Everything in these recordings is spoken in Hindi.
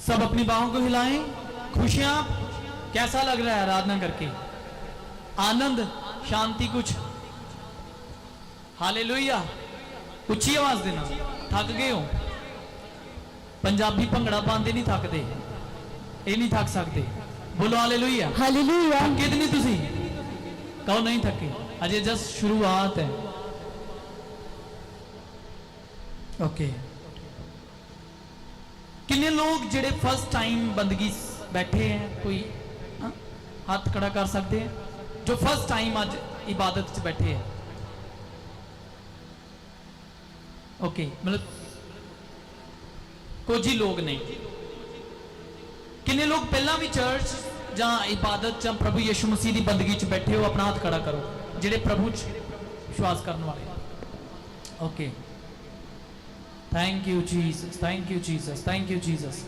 सब अपनी बाहों को हिलाएं। खुशियां, कैसा लग रहा है आराधना करके? आनंद, शांति कुछ? हालेलुया। ऊंची आवाज देना। थक गए हो? पंजाबी भंगड़ा पाते नहीं थकते, ये नहीं थक सकते। बोलो हालेलुया। हालेलुया। थके तो नहीं तुसी? कहो नहीं थके, अजय जस्ट शुरुआत है। ओके। कितने लोग जेड़े फर्स्ट टाइम बंदगी बैठे हैं? कोई हाथ खड़ा कर सकते हैं जो फर्स्ट टाइम आज इबादत च बैठे हैं? ओके, मतलब कुछ ही लोग नहीं। कितने लोग पहला भी चर्च जहां इबादत च प्रभु यीशु मसीह की बंदगी च बैठे हो? अपना हाथ खड़ा करो जेड़े प्रभु च विश्वास करने वाले। Okay, thank you Jesus, thank you Jesus, thank you Jesus.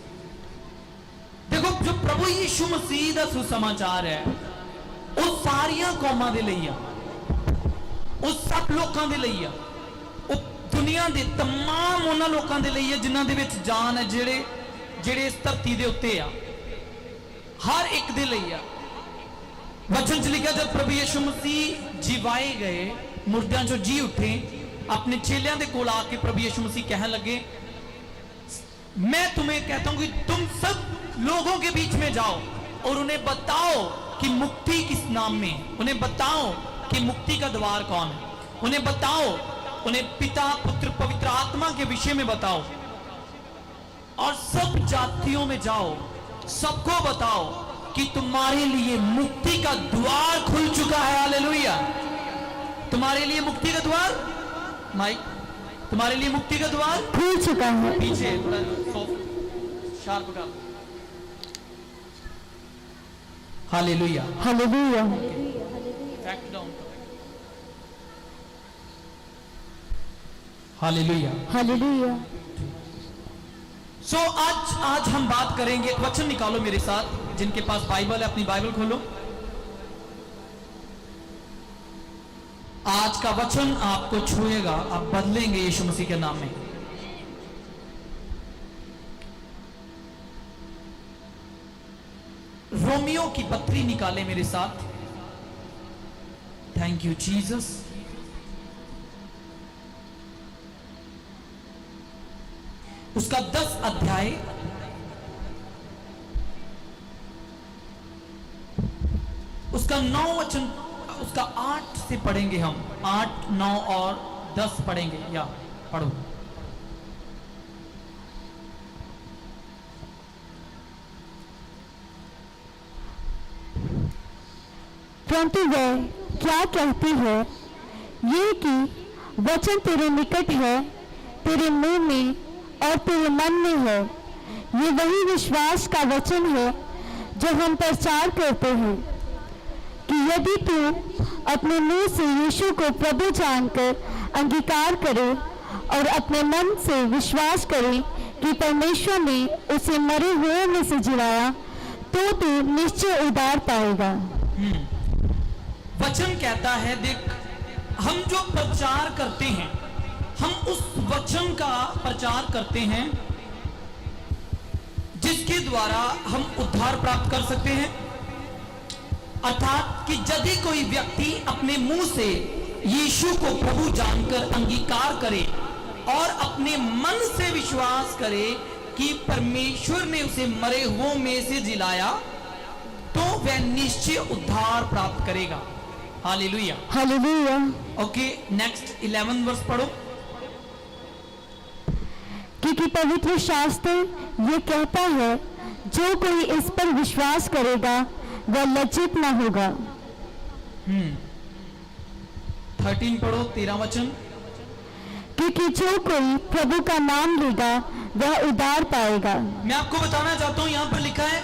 देखो, जो प्रभु यीशु मसीह का सुसमाचार है वो सारिया कौमां दे लई आ, वो सब लोगों के लिए आ, वो दुनिया के तमाम उन्होंने लोगों के लिए जिन्हों दे विच जान है, जेड़े जेड़े इस धरती के उत्ते आ, हर एक दे लिए आ। वचन च लिखा, जब प्रभु यीशु मसीह जीवाए गए, मुर्दियां चो जी उठे, अपने चेलियां दे कोल आके प्रभु यीशु मसीह कहने लगे, मैं तुम्हें कहता हूं कि तुम सब लोगों के बीच में जाओ और उन्हें बताओ कि मुक्ति किस नाम में, उन्हें बताओ कि मुक्ति का द्वार कौन है, उन्हें बताओ, उन्हें पिता पुत्र पवित्र आत्मा के विषय में बताओ, और सब जातियों में जाओ, सबको बताओ कि तुम्हारे लिए मुक्ति का द्वार खुल चुका है। हालेलुया। तुम्हारे लिए मुक्ति का द्वार, माइक, तुम्हारे लिए मुक्ति का द्वार खुल चुका है। पीछे थोड़ा सॉफ्ट शार्प कर। Hallelujah. Hallelujah. Effect down. Hallelujah. Hallelujah. So आज हम बात करेंगे, वचन निकालो मेरे साथ, जिनके पास बाइबल है अपनी बाइबल खोलो। आज का वचन आपको छुएगा, आप बदलेंगे यीशु मसीह के नाम में। रोमियो की पत्री निकाले मेरे साथ। Thank you Jesus. उसका 10 अध्याय, उसका 9 वचन, उसका 8 से पढ़ेंगे हम। 8, 9 और 10 पढ़ेंगे। या पढ़ो। परंतु वह क्या कहती है, ये कि वचन तेरे निकट है, तेरे मुंह में और तेरे मन में है। ये वही विश्वास का वचन है जो हम प्रचार करते हैं कि यदि तू अपने मुंह से यीशु को प्रभु जानकर अंगीकार करे और अपने मन से विश्वास करे कि परमेश्वर ने उसे मरे हुए में से जिलाया, तो तू निश्चय उद्धार पाएगा। वचन कहता है, देख, हम जो प्रचार करते हैं, हम उस वचन का प्रचार करते हैं जिसके द्वारा हम उद्धार प्राप्त कर सकते हैं। अर्थात कि यदि कोई व्यक्ति अपने मुंह से यीशु को प्रभु जानकर अंगीकार करे और अपने मन से विश्वास करे कि परमेश्वर ने उसे मरे हुओं में से जिलाया, तो वह निश्चय उद्धार प्राप्त करेगा। हालेलुया। हालेलुया। ओके, नेक्स्ट 11 वर्ष पढ़ो। क्योंकि पवित्र शास्त्र ये कहता है, जो कोई इस पर विश्वास करेगा वह लज्जित न होगा। 13 पढ़ो, 13 वचन। क्योंकि जो कोई प्रभु का नाम लेगा वह उद्धार पाएगा। मैं आपको बताना चाहता हूं, यहां पर लिखा है,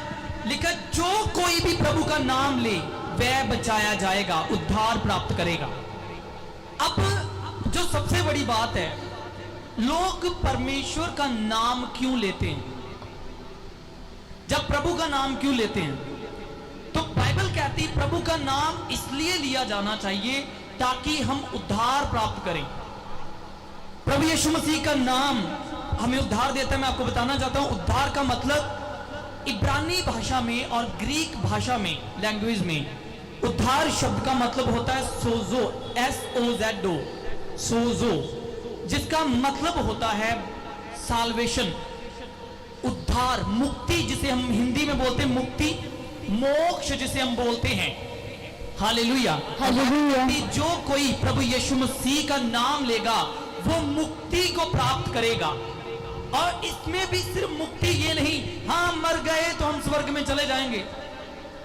जो कोई भी प्रभु का नाम ले वह बचाया जाएगा, उद्धार प्राप्त करेगा। अब जो सबसे बड़ी बात है, लोग परमेश्वर का नाम क्यों लेते हैं? जब प्रभु का नाम क्यों लेते हैं? तो बाइबल कहती है प्रभु का नाम इसलिए लिया जाना चाहिए ताकि हम उद्धार प्राप्त करें। प्रभु यीशु मसीह का नाम हमें उद्धार देता है। मैं आपको बताना चाहता हूं, उद्धार का मतलब इब्रानी भाषा में और ग्रीक भाषा में, लैंग्वेज में, उद्धार शब्द का मतलब होता है सोजो, SOZO, सोजो, जिसका मतलब होता है साल्वेशन, उद्धार, मुक्ति, जिसे हम हिंदी में बोलते हैं मुक्ति, मोक्ष जिसे हम बोलते हैं। हालेलुया। हालेलुया। जो कोई प्रभु यीशु मसीह का नाम लेगा वो मुक्ति को प्राप्त करेगा। और इसमें भी सिर्फ मुक्ति ये नहीं, हाँ मर गए तो हम स्वर्ग में चले जाएंगे,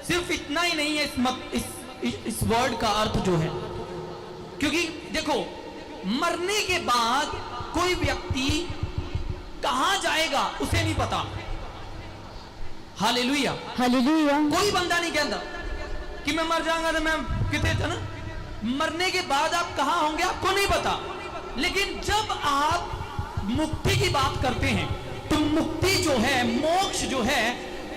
सिर्फ इतना ही नहीं है इस वर्ड का अर्थ जो है। क्योंकि देखो, मरने के बाद कोई व्यक्ति कहां जाएगा उसे नहीं पता। हालेलुया। हालेलुया। कोई बंदा नहीं कहता कि मैं मर जाऊंगा तो मैं कितने था ना, मरने के बाद आप कहां होंगे आपको नहीं पता। लेकिन जब आप मुक्ति की बात करते हैं तो मुक्ति जो है, मोक्ष जो है,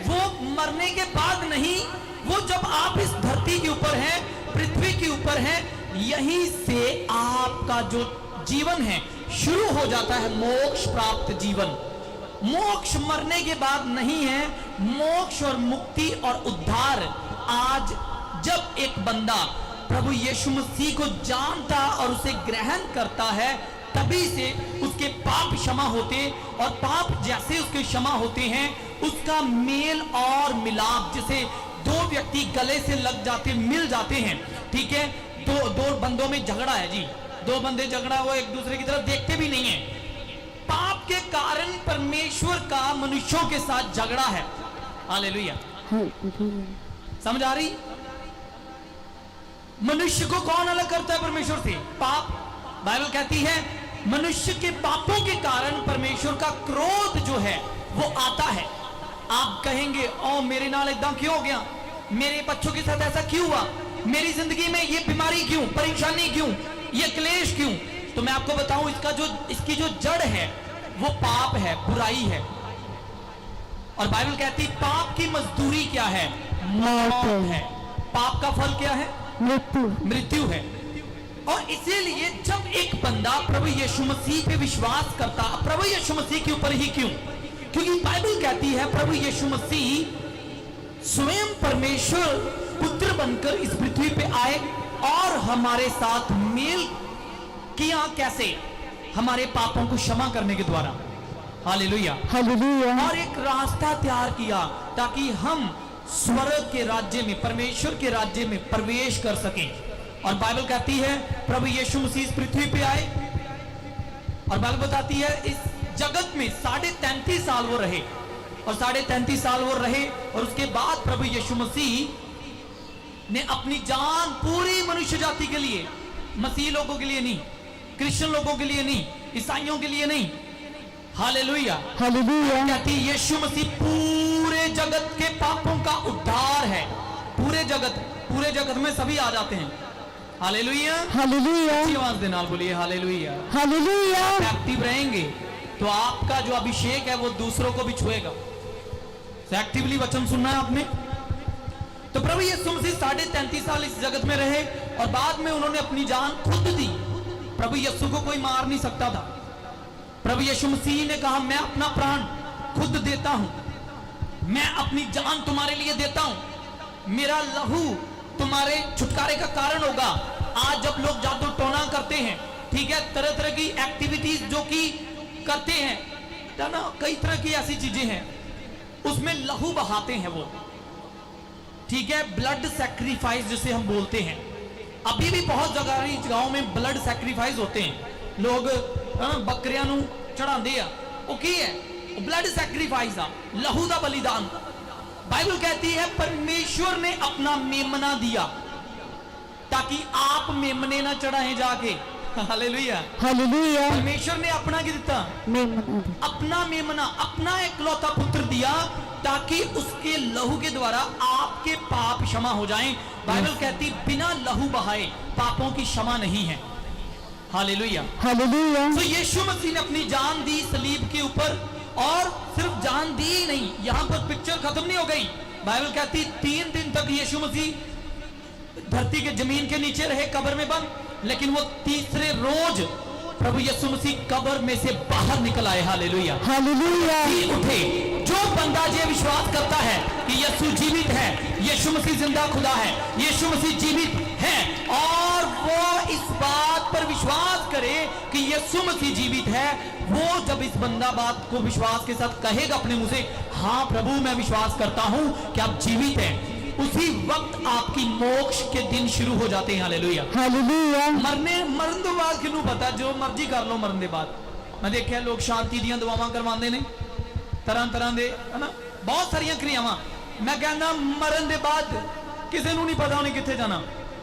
वो मरने के बाद नहीं, वो जब आप इस धरती के ऊपर हैं, पृथ्वी के ऊपर हैं, यहीं से आपका जो जीवन है शुरू हो जाता है, मोक्ष प्राप्त जीवन। मोक्ष मरने के बाद नहीं है, मोक्ष और मुक्ति और उद्धार आज जब एक बंदा प्रभु यीशु मसीह को जानता और उसे ग्रहण करता है, तभी से उसके पाप क्षमा होते, और पाप जैसे उसके क्षमा होते हैं, उसका मेल और मिलाप, जैसे दो व्यक्ति गले से लग जाते, मिल जाते हैं, ठीक है, दो बंदों में झगड़ा है जी, दो बंदे झगड़ा, वो एक दूसरे की तरफ देखते भी नहीं है, पाप के कारण परमेश्वर का मनुष्यों के साथ झगड़ा है। हालेलुया। समझ आ रही? मनुष्य को कौन अलग करता है परमेश्वर से? पाप। बाइबल कहती है मनुष्य के पापों के कारण परमेश्वर का क्रोध जो है वो आता है। आप कहेंगे, ओ मेरे नाल इतना क्यों हो गया, मेरे बच्चों के साथ ऐसा क्यों हुआ, मेरी जिंदगी में ये बीमारी क्यों, परेशानी क्यों, ये क्लेश क्यों? तो मैं आपको बताऊं, इसकी जो जड़ है वो पाप है, बुराई है। और बाइबल कहती है पाप की मजदूरी क्या है? मौत है। पाप का फल क्या है? मृत्यु है। और इसीलिए जब एक बंदा प्रभु यीशु मसीह पे विश्वास करता, प्रभु यीशु मसीह के ऊपर ही क्यों? क्योंकि बाइबल कहती है प्रभु यीशु मसीह स्वयं परमेश्वर पुत्र बनकर इस पृथ्वी पे आए और हमारे साथ मेल किया। कैसे? हमारे पापों को क्षमा करने के द्वारा। हालेलुया। हालेलुया। और एक रास्ता तैयार किया ताकि हम स्वर्ग के राज्य में, परमेश्वर के राज्य में प्रवेश कर सकें। और बाइबल कहती है प्रभु यीशु मसीह इस पृथ्वी पे आए, और बाइबल बताती है इस जगत में 33.5 साल वो रहे, और 33.5 साल वो रहे, और उसके बाद प्रभु यीशु मसीह ने अपनी जान पूरी मनुष्य जाति के लिए, मसीह लोगों के लिए नहीं, क्रिश्चियन लोगों के लिए नहीं, ईसाइयों के लिए नहीं। हालेलुया। हालेलुया। कहती है यीशु मसीह पूरे जगत के पापों का उद्धार है। पूरे जगत में सभी आ जाते हैं। हालेलुया। हालेलुया। अच्छी आवाज दे नाल बोलिए हालेलुया। हालेलुया। एक्टिव रहेंगे तो आपका जो अभिषेक है वो दूसरों को भी छुएगा। एक्टिवली वचन सुनना है आपने। तो प्रभु यीशु मसीह 33.5 साल इस जगत में रहे, और बाद में उन्होंने अपनी जान खुद दी। प्रभु यीशु को कोई मार नहीं सकता था। प्रभु यीशु मसीह ने कहा मैं अपना प्राण खुद देता हूं, मैं अपनी जान तुम्हारे लिए देता हूं, मेरा लहू तुम्हारे छुटकारे का कारण होगा। आज जब लोग जादू टोना करते हैं, ठीक है, तरह तरह की एक्टिविटीज जो कि करते हैं ना, कई तरह की ऐसी चीजें हैं, उसमें लहू बहाते हैं वो, ठीक है, ब्लड सैक्रिफाइस जिसे हम बोलते हैं। अभी भी बहुत जगहों में ब्लड सैक्रिफाइस होते हैं, लोग बकरियां नू चढ़ाते हैं, वो की है ब्लड सैक्रिफाइस आ, लहू का बलिदान। बाइबल कहती है परमेश्वर ने अपना मेमना दिया ताकि आप मेमने ना चढ़ाएं जाके। हालेलुया। हालेलुया। परमेश्वर ने अपना क्या दिता? अपना मेमना, अपना इकलौता पुत्र दिया ताकि उसके लहू के द्वारा आपके पाप क्षमा हो जाएं। बाइबल कहती बिना लहू बहाए पापों की क्षमा नहीं है। हालेलुया। हालेलुया। तो यीशु मसीह ने अपनी जान दी सलीब के ऊपर, और सिर्फ जान दी ही नहीं, यहां पर पिक्चर खत्म नहीं हो गई। बाइबल कहती 3 दिन तक यीशु मसीह धरती के जमीन के नीचे रहे, कब्र में बंद, लेकिन वो तीसरे रोज प्रभु यीशु मसीह कब्र में से बाहर निकल आए। हालेलुया। हालेलुया। उठे। जो बंदा ये विश्वास करता है कि यीशु जीवित है, यीशु मसीह जिंदा खुदा है, यीशु मसीह जीवित है, और वो इस बात पर विश्वास करे कि यीशु मसीह जीवित है, वो जब इस बंदा बात को विश्वास के साथ कहेगा अपने मुंह से, हाँ प्रभु मैं विश्वास करता हूं कि आप जीवित हैं, उसी वक्त आपकी मोक्ष के दिन शुरू हो जाते हैं। Hallelujah, hallelujah. मरण तो बाद किन्नू पता, जो मर्जी कर लो मरण के बाद। मैं देखा लोग शांति दी दुआवां करवाते ने तरह तरह के, है ना, बहुत सारिया क्रियावां। मैं कहना मरण के बाद किसी को नहीं पता उन्हें कितने जाना,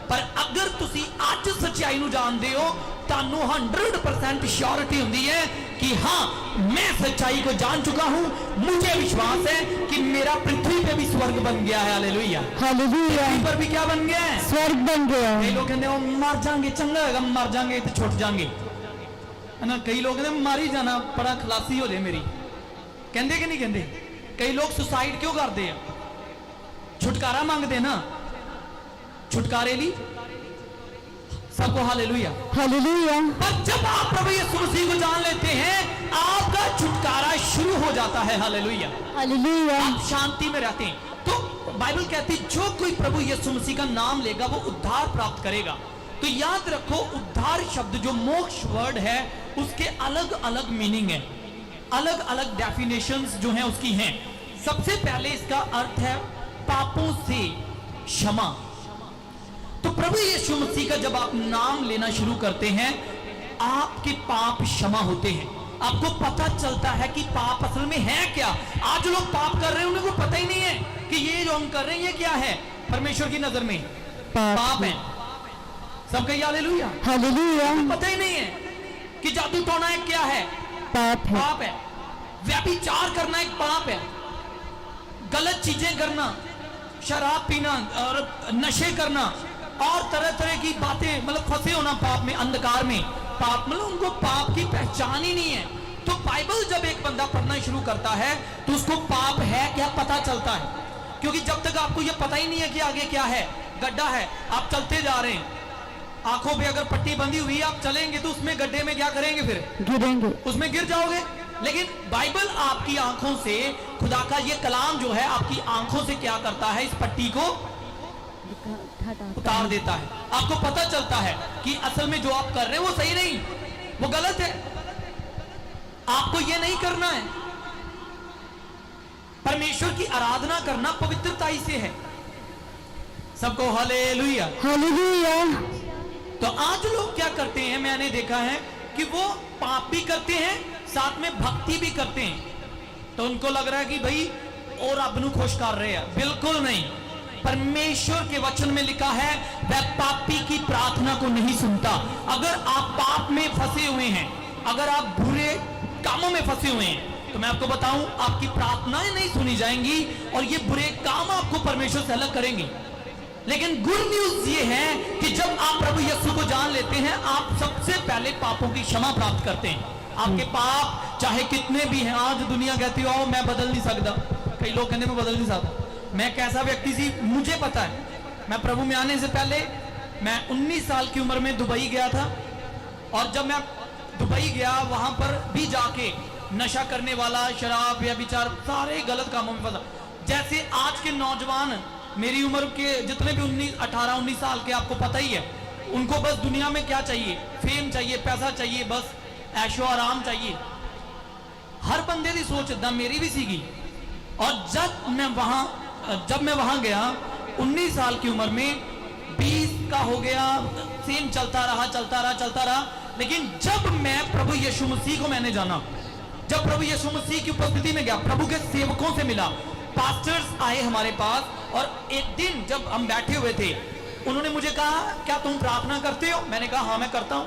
पर अगर तुसी अज सच्चाई नूं जानते हो, तानू 100% श्योरिटी होंदी है कि हाँ मैं सच्चाई को जान चुका हूं, मुझे विश्वास है कि मेरा पृथ्वी पे भी स्वर्ग बन गया है। Hallelujah, hallelujah. पृथ्वी पर भी क्या बन गया है? स्वर्ग बन गया है। कई लोग कहते हैं मर जाएंगे, चंगा होगा मर जाएंगे तो छुट जाएंगे, है ना। कई लोग कहते मर ही जाना, बड़ा खलासी हो जाए मेरी, कहते कि नहीं कहते। कई लोग सुसाइड क्यों करते हैं? छुटकारा मांगते ना, छुटकारे ली सबको। Hallelujah, hallelujah. पर जब आप प्रभु यीशु मसीह को जान लेते हैं, आपका छुटकारा शुरू हो जाता है। Hallelujah, hallelujah. आप शांति में रहते हैं। तो बाइबल कहती है जो कोई प्रभु यीशु मसीह का नाम लेगा वो उद्धार प्राप्त करेगा। तो याद रखो, उद्धार शब्द जो मोक्ष वर्ड है उसके अलग अलग मीनिंग है, अलग अलग डेफिनेशंस जो हैं उसकी हैं। सबसे पहले इसका अर्थ है पापों से क्षमा। तो प्रभु यीशु मसीह का जब आप नाम लेना शुरू करते हैं, आपके पाप क्षमा होते हैं। आपको पता चलता है कि पाप असल में है क्या। आज लोग पाप कर रहे हैं, उनको पता ही नहीं है कि ये जो हम कर रहे हैं ये क्या है। परमेश्वर की नजर में पाप है। सब कहिए हालेलुया, हालेलुया। पता ही नहीं है कि जादू टोना एक क्या है, पाप है। पाप है। व्यभिचार करना एक पाप है। गलत चीजें करना, शराब पीना और नशे करना और तरह तरह की बातें, मतलब फंसे होना पाप में, अंधकार में। पाप मतलब उनको पाप की पहचान ही नहीं है। तो बाइबल जब एक बंदा पढ़ना शुरू करता है तो उसको पाप है क्या पता चलता है, क्योंकि जब तक आपको यह पता ही नहीं है कि आगे क्या है, गड्ढा है, आप चलते जा रहे हैं, आंखों पे अगर पट्टी बंधी हुई आप चलेंगे तो उसमें गड्ढे में क्या करेंगे, फिर गिरेंगे, उसमें गिर जाओगे। लेकिन बाइबल आपकी आंखों से, खुदा का ये कलाम जो है आपकी आंखों से क्या करता है, इस पट्टी को उतार देता है। आपको पता चलता है कि असल में जो आप कर रहे हैं वो सही नहीं, वो गलत है, आपको ये नहीं करना है। परमेश्वर की आराधना करना पवित्रता से है। सबको हालेलुया, हालेलुया। तो आज लोग क्या करते हैं, मैंने देखा है कि वो पाप भी करते हैं साथ में भक्ति भी करते हैं। तो उनको लग रहा है कि भाई और रब नू खुश कर रहे हैं। बिल्कुल नहीं। परमेश्वर के वचन में लिखा है वह पापी की प्रार्थना को नहीं सुनता। अगर आप पाप में फंसे हुए हैं, अगर आप बुरे कामों में फंसे हुए हैं, तो मैं आपको बताऊं आपकी प्रार्थनाएं नहीं सुनी जाएंगी और ये बुरे काम आपको परमेश्वर से अलग करेंगे। लेकिन गुड न्यूज ये है कि जब आप प्रभु यीशु को जान लेते हैं, आप सबसे पहले पापों की क्षमा प्राप्त करते हैं। आपके पाप चाहे कितने भी हैं, आज दुनिया कहती हो मैं बदल नहीं सकता, कई लोग कहते मैं बदल नहीं सकता। मैं कैसा व्यक्ति थी मुझे पता है। मैं प्रभु में आने से पहले मैं 19 साल की उम्र में दुबई गया था, और जब मैं दुबई गया वहां पर भी जाके नशा करने वाला, शराब या विचार, सारे गलत कामों में फंसा। जैसे आज के नौजवान मेरी उम्र के जितने भी 18-19 साल के, आपको पता ही है, उनको बस दुनिया में क्या चाहिए, फेम चाहिए, पैसा चाहिए, बस ऐशो आराम चाहिए। हर बंदे की सोच इदा, मेरी भी सीगी। और जब मैं वहां गया 19 साल की उम्र में, 20 का हो गया, सेम चलता रहा। लेकिन जब मैं प्रभु यीशु मसीह को मैंने जाना, जब प्रभु यीशु मसीह की उपस्थिति में गया, प्रभु के सेवकों से मिला, पास्टर्स आए हमारे पास, और एक दिन जब हम बैठे हुए थे, उन्होंने मुझे कहा क्या तुम प्रार्थना करते हो? मैंने कहा हाँ मैं करता हूं।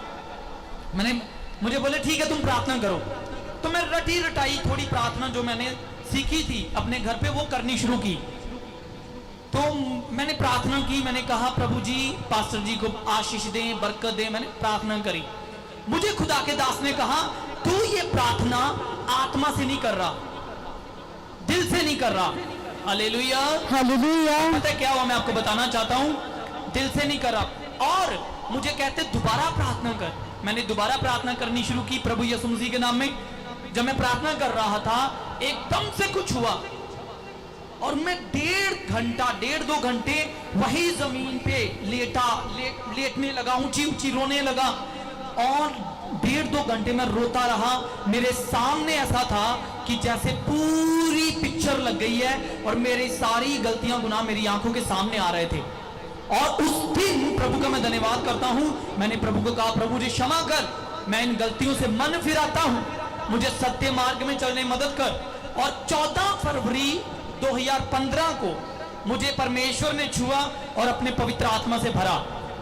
मुझे बोले ठीक है तुम प्रार्थना करो। तो मैं रटी रटाई थोड़ी प्रार्थना जो मैंने सीखी थी अपने घर पे वो करनी शुरू की। तो मैंने प्रार्थना की, मैंने कहा प्रभु जी पास्टर जी को आशीष दें, बरकत दें। मैंने प्रार्थना करी। मुझे खुदा के दास ने कहा तू ये प्रार्थना आत्मा से नहीं कर रहा, दिल से नहीं कर रहा। Hallelujah, hallelujah. पता है क्या हुआ, मैं आपको बताना चाहता हूं, दिल से नहीं कर रहा। और मुझे कहते दोबारा प्रार्थना कर। मैंने दोबारा प्रार्थना करनी शुरू की प्रभु यीशु मसीह के नाम में। जब मैं प्रार्थना कर रहा था एकदम से कुछ हुआ, और मैं 1.5 घंटे वही जमीन पे लेटने लगा, ऊंची ऊंची रोने लगा और 1.5 घंटे में रोता रहा। मेरे सामने ऐसा था कि जैसे पूरी पिक्चर लग गई है और मेरी सारी गलतियां गुनाह मेरी आंखों के सामने आ रहे थे। और उस दिन प्रभु का मैं धन्यवाद करता हूं। मैंने प्रभु को कहा, प्रभु जी क्षमा कर, मैं इन गलतियों से मन फिराता हूं, मुझे सत्य मार्ग में चलने में मदद कर। और 14 फरवरी 2015 को मुझे परमेश्वर ने छुआ और अपने पवित्र आत्मा से भरा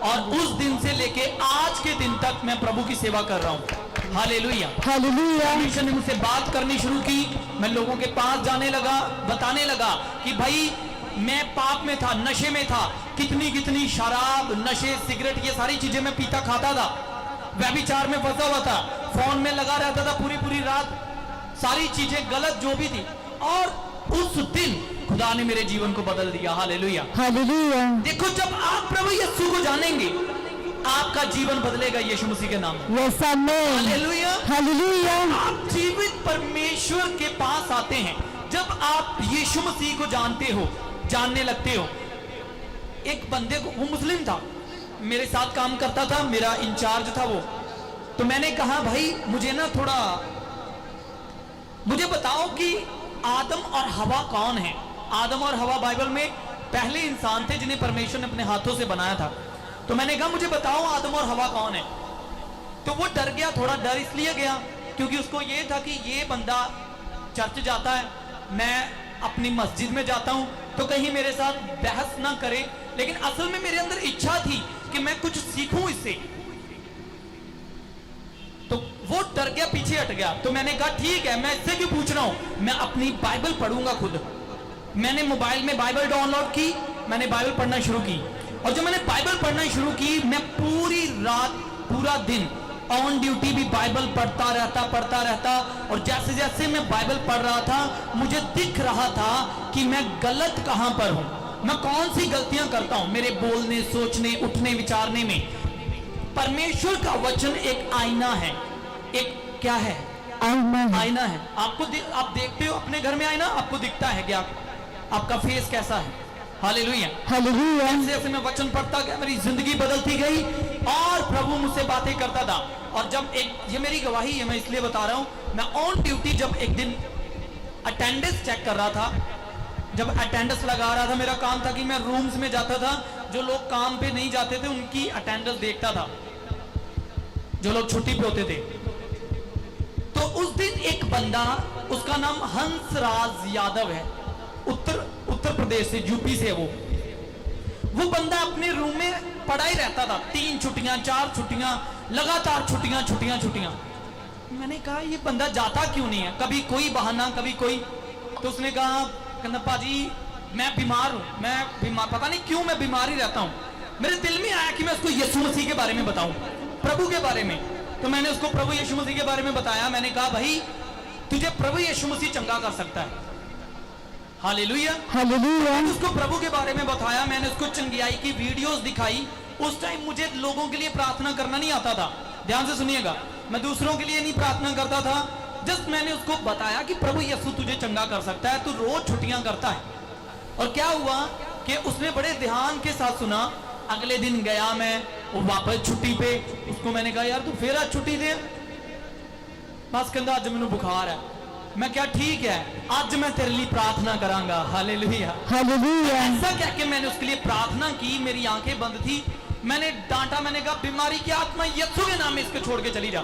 और उस दिन से लेके आज के दिन तक मैं प्रभु की सेवा कर रहा हूं। Hallelujah, hallelujah. परमेश्वर ने मुझसे बात करनी शुरू की। मैं लोगों के पास जाने लगा, बताने लगा कि भाई मैं पाप में था, नशे में था, कितनी शराब, नशे, सिगरेट, ये सारी चीजें मैं पीता खाता था, व्यभिचार में फंसा हुआ था, फोन में लगा रहता था पूरी रात, सारी चीजें गलत जो भी थी। और उस दिन खुदा ने मेरे जीवन को बदल दिया। Hallelujah, hallelujah. देखो जब आप प्रभु यीशु को जानेंगे आपका जीवन बदलेगा यीशु मसीह के नाम में। यस आमीन। Hallelujah, hallelujah. आप जीवित परमेश्वर के पास आते हैं जब आप यीशु मसीह को जानते हो, जानने लगते हो। एक बंदे को, वो मुस्लिम था, मेरे साथ काम करता था, मेरा इंचार्ज था वो। तो मैंने कहा भाई मुझे ना थोड़ा मुझे बताओ कि आदम और हवा कौन है। आदम और हवा बाइबल में पहले इंसान थे जिन्हें परमेश्वर ने अपने हाथों से बनाया था। तो मैंने कहा मुझे बताओ आदम और हवा कौन है। तो वो डर गया, थोड़ा डर इसलिए गया क्योंकि उसको ये था कि ये बंदा चर्च जाता है, मैं अपनी मस्जिद में जाता हूं, तो कहीं मेरे साथ बहस ना करे। लेकिन असल में मेरे अंदर इच्छा थी कि मैं कुछ सीखूं इससे। तो वो डर गया, पीछे हट गया। तो मैंने कहा ठीक है, मैं इससे क्यों पूछ रहा हूं, मैं अपनी बाइबल पढ़ूंगा खुद। मैंने मोबाइल में बाइबल डाउनलोड की, मैंने बाइबल पढ़ना शुरू की। और जब मैंने बाइबल पढ़ना शुरू की, मैं पूरी रात, पूरा दिन ऑन ड्यूटी भी बाइबल पढ़ता रहता। और जैसे जैसे मैं बाइबल पढ़ रहा था, मुझे दिख रहा था कि मैं गलत कहां पर हूं, मैं कौन सी गलतियां करता हूं मेरे बोलने, सोचने, उठने, विचारने में। परमेश्वर का वचन एक आईना है। एक क्या है? आईना है। आपको आप देखते हो अपने घर में आईना, आपको दिखता है क्या आपका फेस कैसा है। Hallelujah, hallelujah. जैसे जैसे मैं वचन पढ़ता गया, मेरी जिंदगी बदलती गई और प्रभु मुझसे बातें करता था। और जब ये मेरी गवाही है, मैं इसलिए बता रहा हूं, मैं ऑन ड्यूटी जब एक दिन अटेंडेंस चेक कर रहा था, जब अटेंडेंस लगा रहा था, मेरा काम था कि मैं रूम्स में जाता था, जो लोग काम पे नहीं जाते थे उनकी अटेंडेंस देखता था, जो लोग छुट्टी पे होते थे। तो उस दिन एक बंदा, उसका नाम हंसराज यादव है, उत्तर प्रदेश से, यूपी से। वो बंदा अपने रूम में पड़ा ही रहता था, 3 छुट्टियां, 4 छुट्टियां, लगातार छुट्टियां। मैंने कहा ये बंदा जाता क्यों नहीं है, कभी कोई बहाना, कभी कोई। तो उसने कहा कन्नप्पा जी मैं बीमार हूं, पता नहीं क्यों मैं बीमार ही रहता हूं। मेरे दिल में आया कि मैं उसको यीशु मसीह के बारे में बताऊं, प्रभु के बारे में। तो मैंने उसको प्रभु यीशु मसीह के बारे में बताया। मैंने कहा भाई तुझे प्रभु यीशु मसीह चंगा कर सकता है। Hallelujah, hallelujah. उसको प्रभु के बारे में बताया, मैंने उसको चंगियाई की वीडियोस दिखाई। उस टाइम मुझे लोगों के लिए प्रार्थना करना नहीं आता था, ध्यान से सुनिएगा, मैं दूसरों के लिए नहीं प्रार्थना करता था। जस्ट मैंने उसको बताया कि प्रभु यीशु तुझे चंगा कर सकता है, तू रोज छुट्टियां करता है। और क्या हुआ कि उसने बड़े ध्यान के साथ सुना। अगले दिन गया मैं, वो वापस छुट्टी पे। उसको मैंने कहा यार तू फिर आज छुट्टी दे, बस कहता अज मैनू बुखार है। मैं क्या ठीक है, आज मैं तेरे लिए प्रार्थना करांगा। Hallelujah, hallelujah. ऐसा कह के मैंने उसके लिए प्रार्थना की। मेरी आंखें बंद थी, मैंने डांटा, मैंने कहा बीमारी की आत्मा यीशु के नाम में इसको छोड़ के चली जा।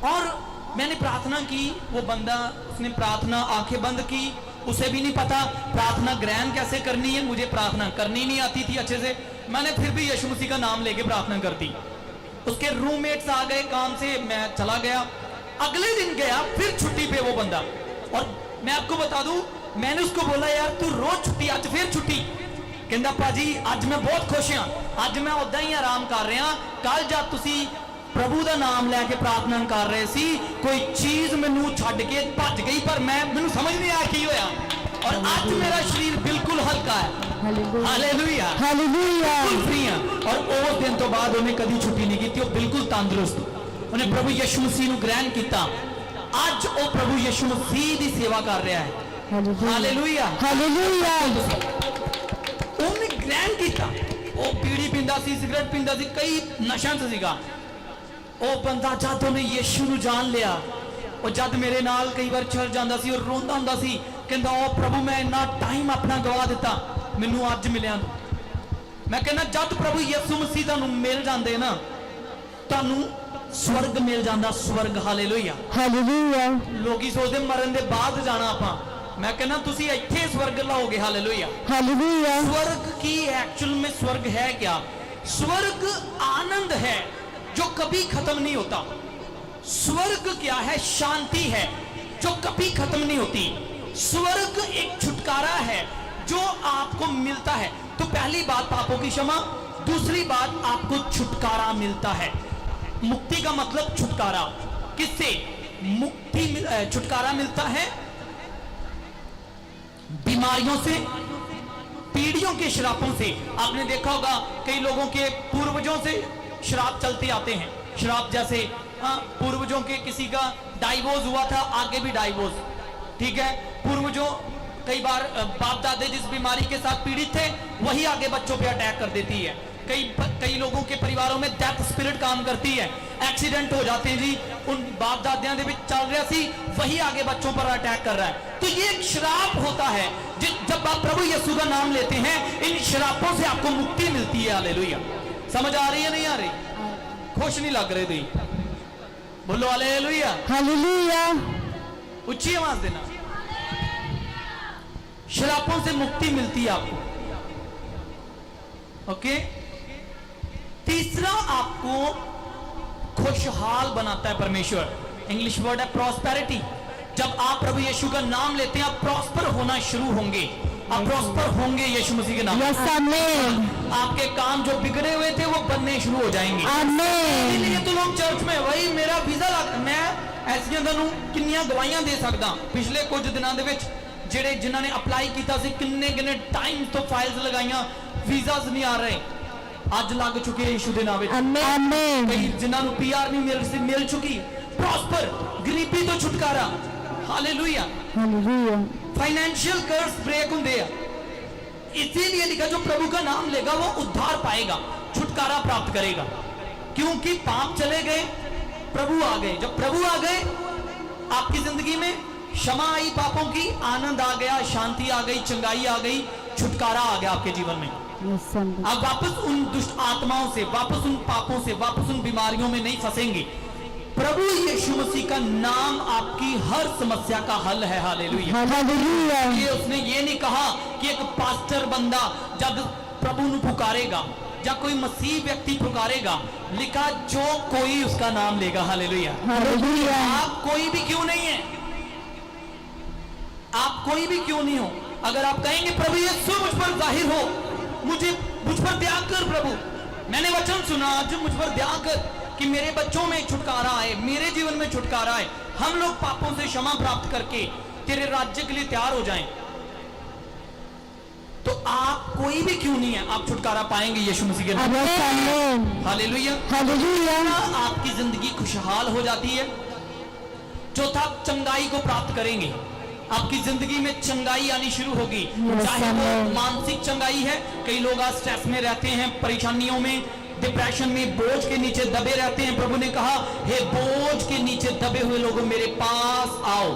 और मैंने प्रार्थना की। वो बंदा, उसने प्रार्थना, आंखें बंद की, उसे भी नहीं पता प्रार्थना ग्रहण कैसे करनी है, मुझे प्रार्थना करनी नहीं आती थी अच्छे से। मैंने फिर भी यीशु मसीह का नाम लेके प्रार्थना कर दी। उसके रूममेट्स आ गए काम से, मैं चला गया। अगले दिन गया फिर छुट्टी पे वो बंदा, और मैं आपको बता दूं, मैंने उसको बोला यार तू रोज छुट्टी, आज फिर छुट्टी। कहंदा भाजी आज मैं बहुत खुश हाँ, आज मैं उदा ही आराम कर रहा। कल जब तुसी प्रभु का नाम लैके प्रार्थना कर रहे सी, कोई चीज मैनू छड्ड के भज गई, पर मैनू समझ नहीं आया की होया, और आज मेरा शरीर बिल्कुल हल्का है। Hallelujah, hallelujah. बिल्कुल फ्री है। और उस दिन तो बाद उन्हें कभी छुट्टी नहीं की, बिल्कुल तंदुरुस्त। उन्हें प्रभु यीशु मसीह नू ग्रहण किया। आज वो प्रभु यीशु मसीह की सेवा कर रहा है। हालेलुया हालेलुया ਉਹਨੇ ਗ੍ਰਹਿਣ ਕੀਤਾ ਉਹ ਬੀੜੀ ਪੀਂਦਾ ਸੀ ਸਿਗਰਟ ਪੀਂਦਾ ਸੀ ਕਈ ਨਸ਼ਿਆਂ 'ਚ ਸੀਗਾ ਉਹ ਬੰਦਾ ਜਦ ਉਹਨੇ ਯੀਸ਼ੂ ਨੂੰ ਜਾਣ ਲਿਆ ਉਹ ਜਦ ਮੇਰੇ ਨਾਲ ਕਈ ਵਾਰ ਚਲ ਜਾਂਦਾ ਸੀ ਉਹ ਰੋਂਦਾ ਹੁੰਦਾ ਸੀ ਕਹਿੰਦਾ ਉਹ ਪ੍ਰਭੂ ਮੈਂ ਇੰਨਾ ਟਾਈਮ ਆਪਣਾ ਗਵਾ ਦਿੱਤਾ ਮੈਨੂੰ ਅੱਜ ਮਿਲਿਆ ਮੈਂ ਕਹਿੰਦਾ ਜਦ ਪ੍ਰਭੂ ਯਿਸੂ ਮਸੀਹ ਤੁਹਾਨੂੰ ਮਿਲ ਜਾਂਦੇ ਨਾ ਤੁਹਾਨੂੰ स्वर्ग मिल जाता स्वर्ग हालेलुया हालेलुया लोगी सोचते मरन दे बाद जाना आपा मैं कहना तुसी इत्थे स्वर्ग लाओगे हालेलुया हालेलुया स्वर्ग की एक्चुअल में स्वर्ग है क्या स्वर्ग आनंद है जो कभी खत्म नहीं होता स्वर्ग क्या है शांति है जो कभी खत्म नहीं होती स्वर्ग एक छुटकारा है जो आपको मिलता है तो पहली बात पापों की क्षमा दूसरी बात आपको छुटकारा मिलता है मुक्ति का मतलब छुटकारा किससे मुक्ति छुटकारा मिलता है बीमारियों से पीढ़ियों के श्रापों से आपने देखा होगा कई लोगों के पूर्वजों से श्राप चलते आते हैं श्राप जैसे पूर्वजों के किसी का डाइवोर्स हुआ था आगे भी डाइवोर्स ठीक है पूर्वजों कई बार बाप दादे जिस बीमारी के साथ पीड़ित थे वही आगे बच्चों पे अटैक कर देती है कई लोगों के परिवारों में डेथ स्पिरिट काम करती है एक्सीडेंट हो जाते हैं जी उन बाप दादियां दे विच चल रहा सी वही आगे बच्चों पर अटैक कर रहा है तो ये एक श्राप होता है जब आप प्रभु यीशु का नाम लेते हैं इन श्रापों से आपको मुक्ति मिलती है हालेलुया समझ आ रही है नहीं आ रही खुश नहीं लग रहे तुम बोलो हालेलुया हालेलुया ऊंची आवाज देना श्रापों से मुक्ति मिलती है आपको ओके तीसरा आपको खुशहाल बनाता है परमेश्वर इंग्लिश वर्ड है प्रॉस्पेरिटी जब आप प्रभु यीशु का नाम लेते हैं आप प्रॉस्पर होना शुरू होंगे आप प्रॉस्पर होंगे यीशु मसीह के नाम यस आमीन आपके काम जो बिगड़े हुए थे वो बनने शुरू हो जाएंगे आमीन इसलिए तो लोग चर्च में वही मेरा वीजा लग मैं ऐसियां ਤੁਹਾਨੂੰ ਕਿੰਨੀਆਂ ਗਵਾਹੀਆਂ ਦੇ ਸਕਦਾ ਪਿਛਲੇ ਕੁਝ ਦਿਨਾਂ ਦੇ ਵਿੱਚ ਜਿਹੜੇ ਜਿਨ੍ਹਾਂ ਨੇ ਅਪਲਾਈ ਕੀਤਾ ਸੀ ਕਿੰਨੇ ਟਾਈਮ ਤੋਂ ਫਾਈਲਸ ਲਗਾਈਆਂ ਵੀਜ਼ਾਸ ਨਹੀਂ ਆ ਰਹੇ ਅੱਜ ਲੱਗ ਚੁੱਕੇ ਯੀਸ਼ੂ ਦੇ ਨਾਮ ਵਿੱਚ आमीन ਕਈ ਜਿਨ੍ਹਾਂ ਨੂੰ ਪੀਆਰ ਨਹੀਂ ਮਿਲ ਚੁੱਕੀ ਪ੍ਰੋਸਪਰ ਗਰੀਬੀ ਤੋਂ ਛੁਟਕਾਰਾ ਹਾਲੇਲੂਇਆ हालेलुया फाइनेंशियल कर्ज ब्रेक होंगे इसीलिए लिखा जो प्रभु का नाम लेगा वो उद्धार पाएगा छुटकारा प्राप्त करेगा क्योंकि पाप चले गए प्रभु आ गए जब प्रभु आ गए आपकी जिंदगी में क्षमा आई पापों की आनंद आ गया शांति आ गई चंगाई आ गई छुटकारा आ गया आपके जीवन में यस आमीन आप वापस उन दुष्ट आत्माओं से वापस उन पापों से वापस उन बीमारियों में नहीं फंसेंगे प्रभु यीशु मसीह का नाम आपकी हर समस्या का हल है हालेलुया हालेलुया ये उसने ये नहीं कहा कि एक पास्टर बंदा जब प्रभु ਨੂੰ पुकारेगा या कोई मसीह व्यक्ति पुकारेगा लिखा जो कोई उसका नाम लेगा हालेलुया हालेलुया आप कोई भी क्यों नहीं है आप कोई भी क्यों नहीं हो अगर आप कहेंगे प्रभु यीशु मुझ पर जाहिर हो मुझ पर दया कर प्रभु मैंने वचन सुना जो मुझ पर दया कर कि मेरे बच्चों में छुटकारा आए मेरे जीवन में छुटकारा आए हम लोग पापों से क्षमा प्राप्त करके तेरे राज्य के लिए तैयार हो जाएं तो आप कोई भी क्यों नहीं है आप छुटकारा पाएंगे यीशु मसीह के नाम यस आमीन हालेलुया हालेलुया आपकी जिंदगी खुशहाल हो जाती है चौथा चंगाई को प्राप्त करेंगे आपकी जिंदगी में चंगाई आनी शुरू होगी चाहे वो मानसिक चंगाई है कई लोग आज स्ट्रेस में रहते हैं परेशानियों में डिप्रेशन में बोझ के नीचे दबे रहते हैं प्रभु ने कहा हे बोझ के नीचे दबे हुए लोगों मेरे पास आओ